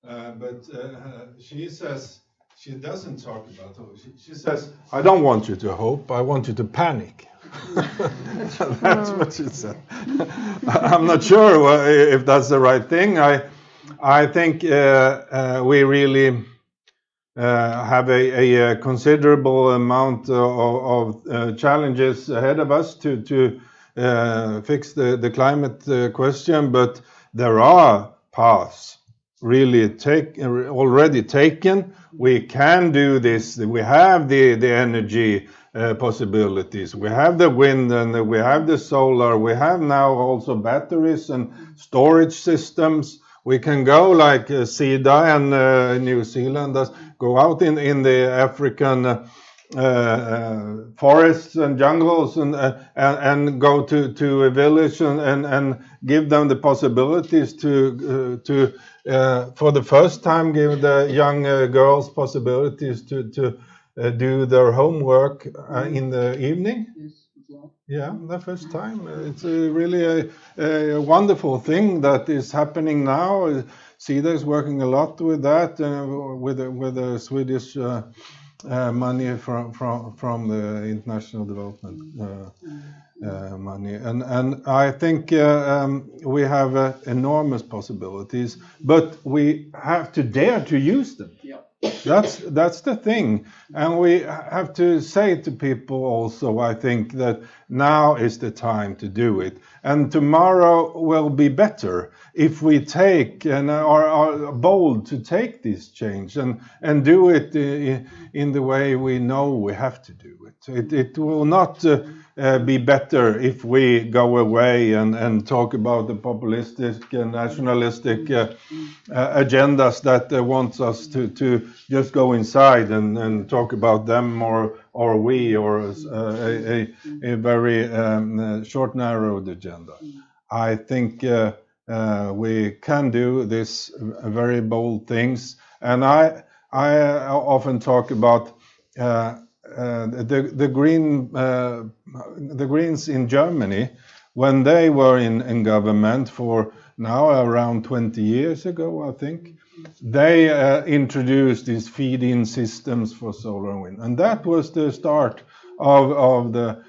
But she says she doesn't talk about hope. She says, "I don't want you to hope. I want you to panic." That's what she said. I'm not sure if that's the right thing. I think we really have a considerable amount of challenges ahead of us to fix the climate question, but there are paths really already taken. We can do this. We have the energy possibilities. We have the wind and we have the solar. We have now also batteries and storage systems. We can go like SIDA and New Zealand does, go out in the African forests and jungles and go to a village and give them the possibilities to for the first time give the young girls possibilities to do their homework in the evening. Yeah, the first time. It's really a wonderful thing that is happening now. SIDA is working a lot with that, with the Swedish money from the international development money, and I think we have enormous possibilities, but we have to dare to use them. Yeah. That's the thing, and we have to say to people also, I think, that now is the time to do it, and tomorrow will be better if we take and are bold to take this change and do it in the way we know we have to do it. It will not be better if we go away and talk about the populistic and nationalistic agendas that want us to just go inside and talk about them or a very short, narrowed agenda. I think we can do this very bold things, and I often talk about the Greens in Germany when they were in government for now around 20 years ago, I think. they introduced these feed-in systems for solar and wind. And that was the start of the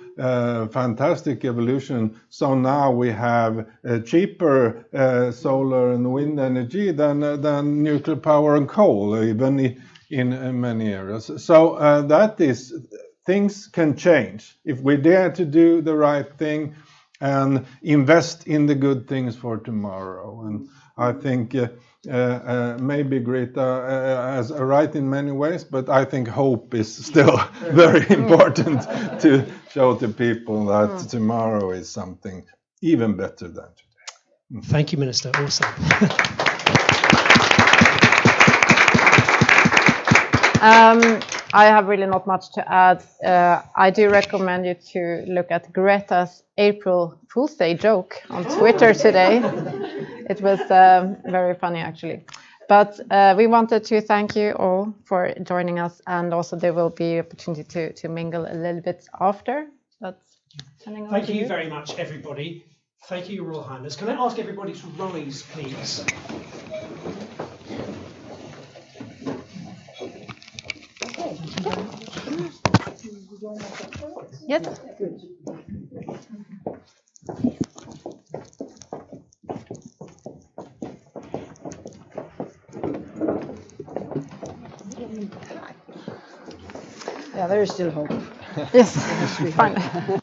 fantastic evolution. So now we have cheaper solar and wind energy than nuclear power and coal, even in many areas. So that is, things can change if we dare to do the right thing and invest in the good things for tomorrow. And I think maybe Greta has a right in many ways, but I think hope is still very important to show to people that tomorrow is something even better than today. Thank you, Minister. Awesome. I have really not much to add. I do recommend you to look at Greta's April Fool's Day joke on Twitter today. It was very funny, actually. But we wanted to thank you all for joining us, and also there will be opportunity to mingle a little bit after. That's turning over Thank to you very much, everybody. Thank you, Your Royal Highness. Can I ask everybody to rise, please? Yes. Yeah, there is still hope. Yes. Fine.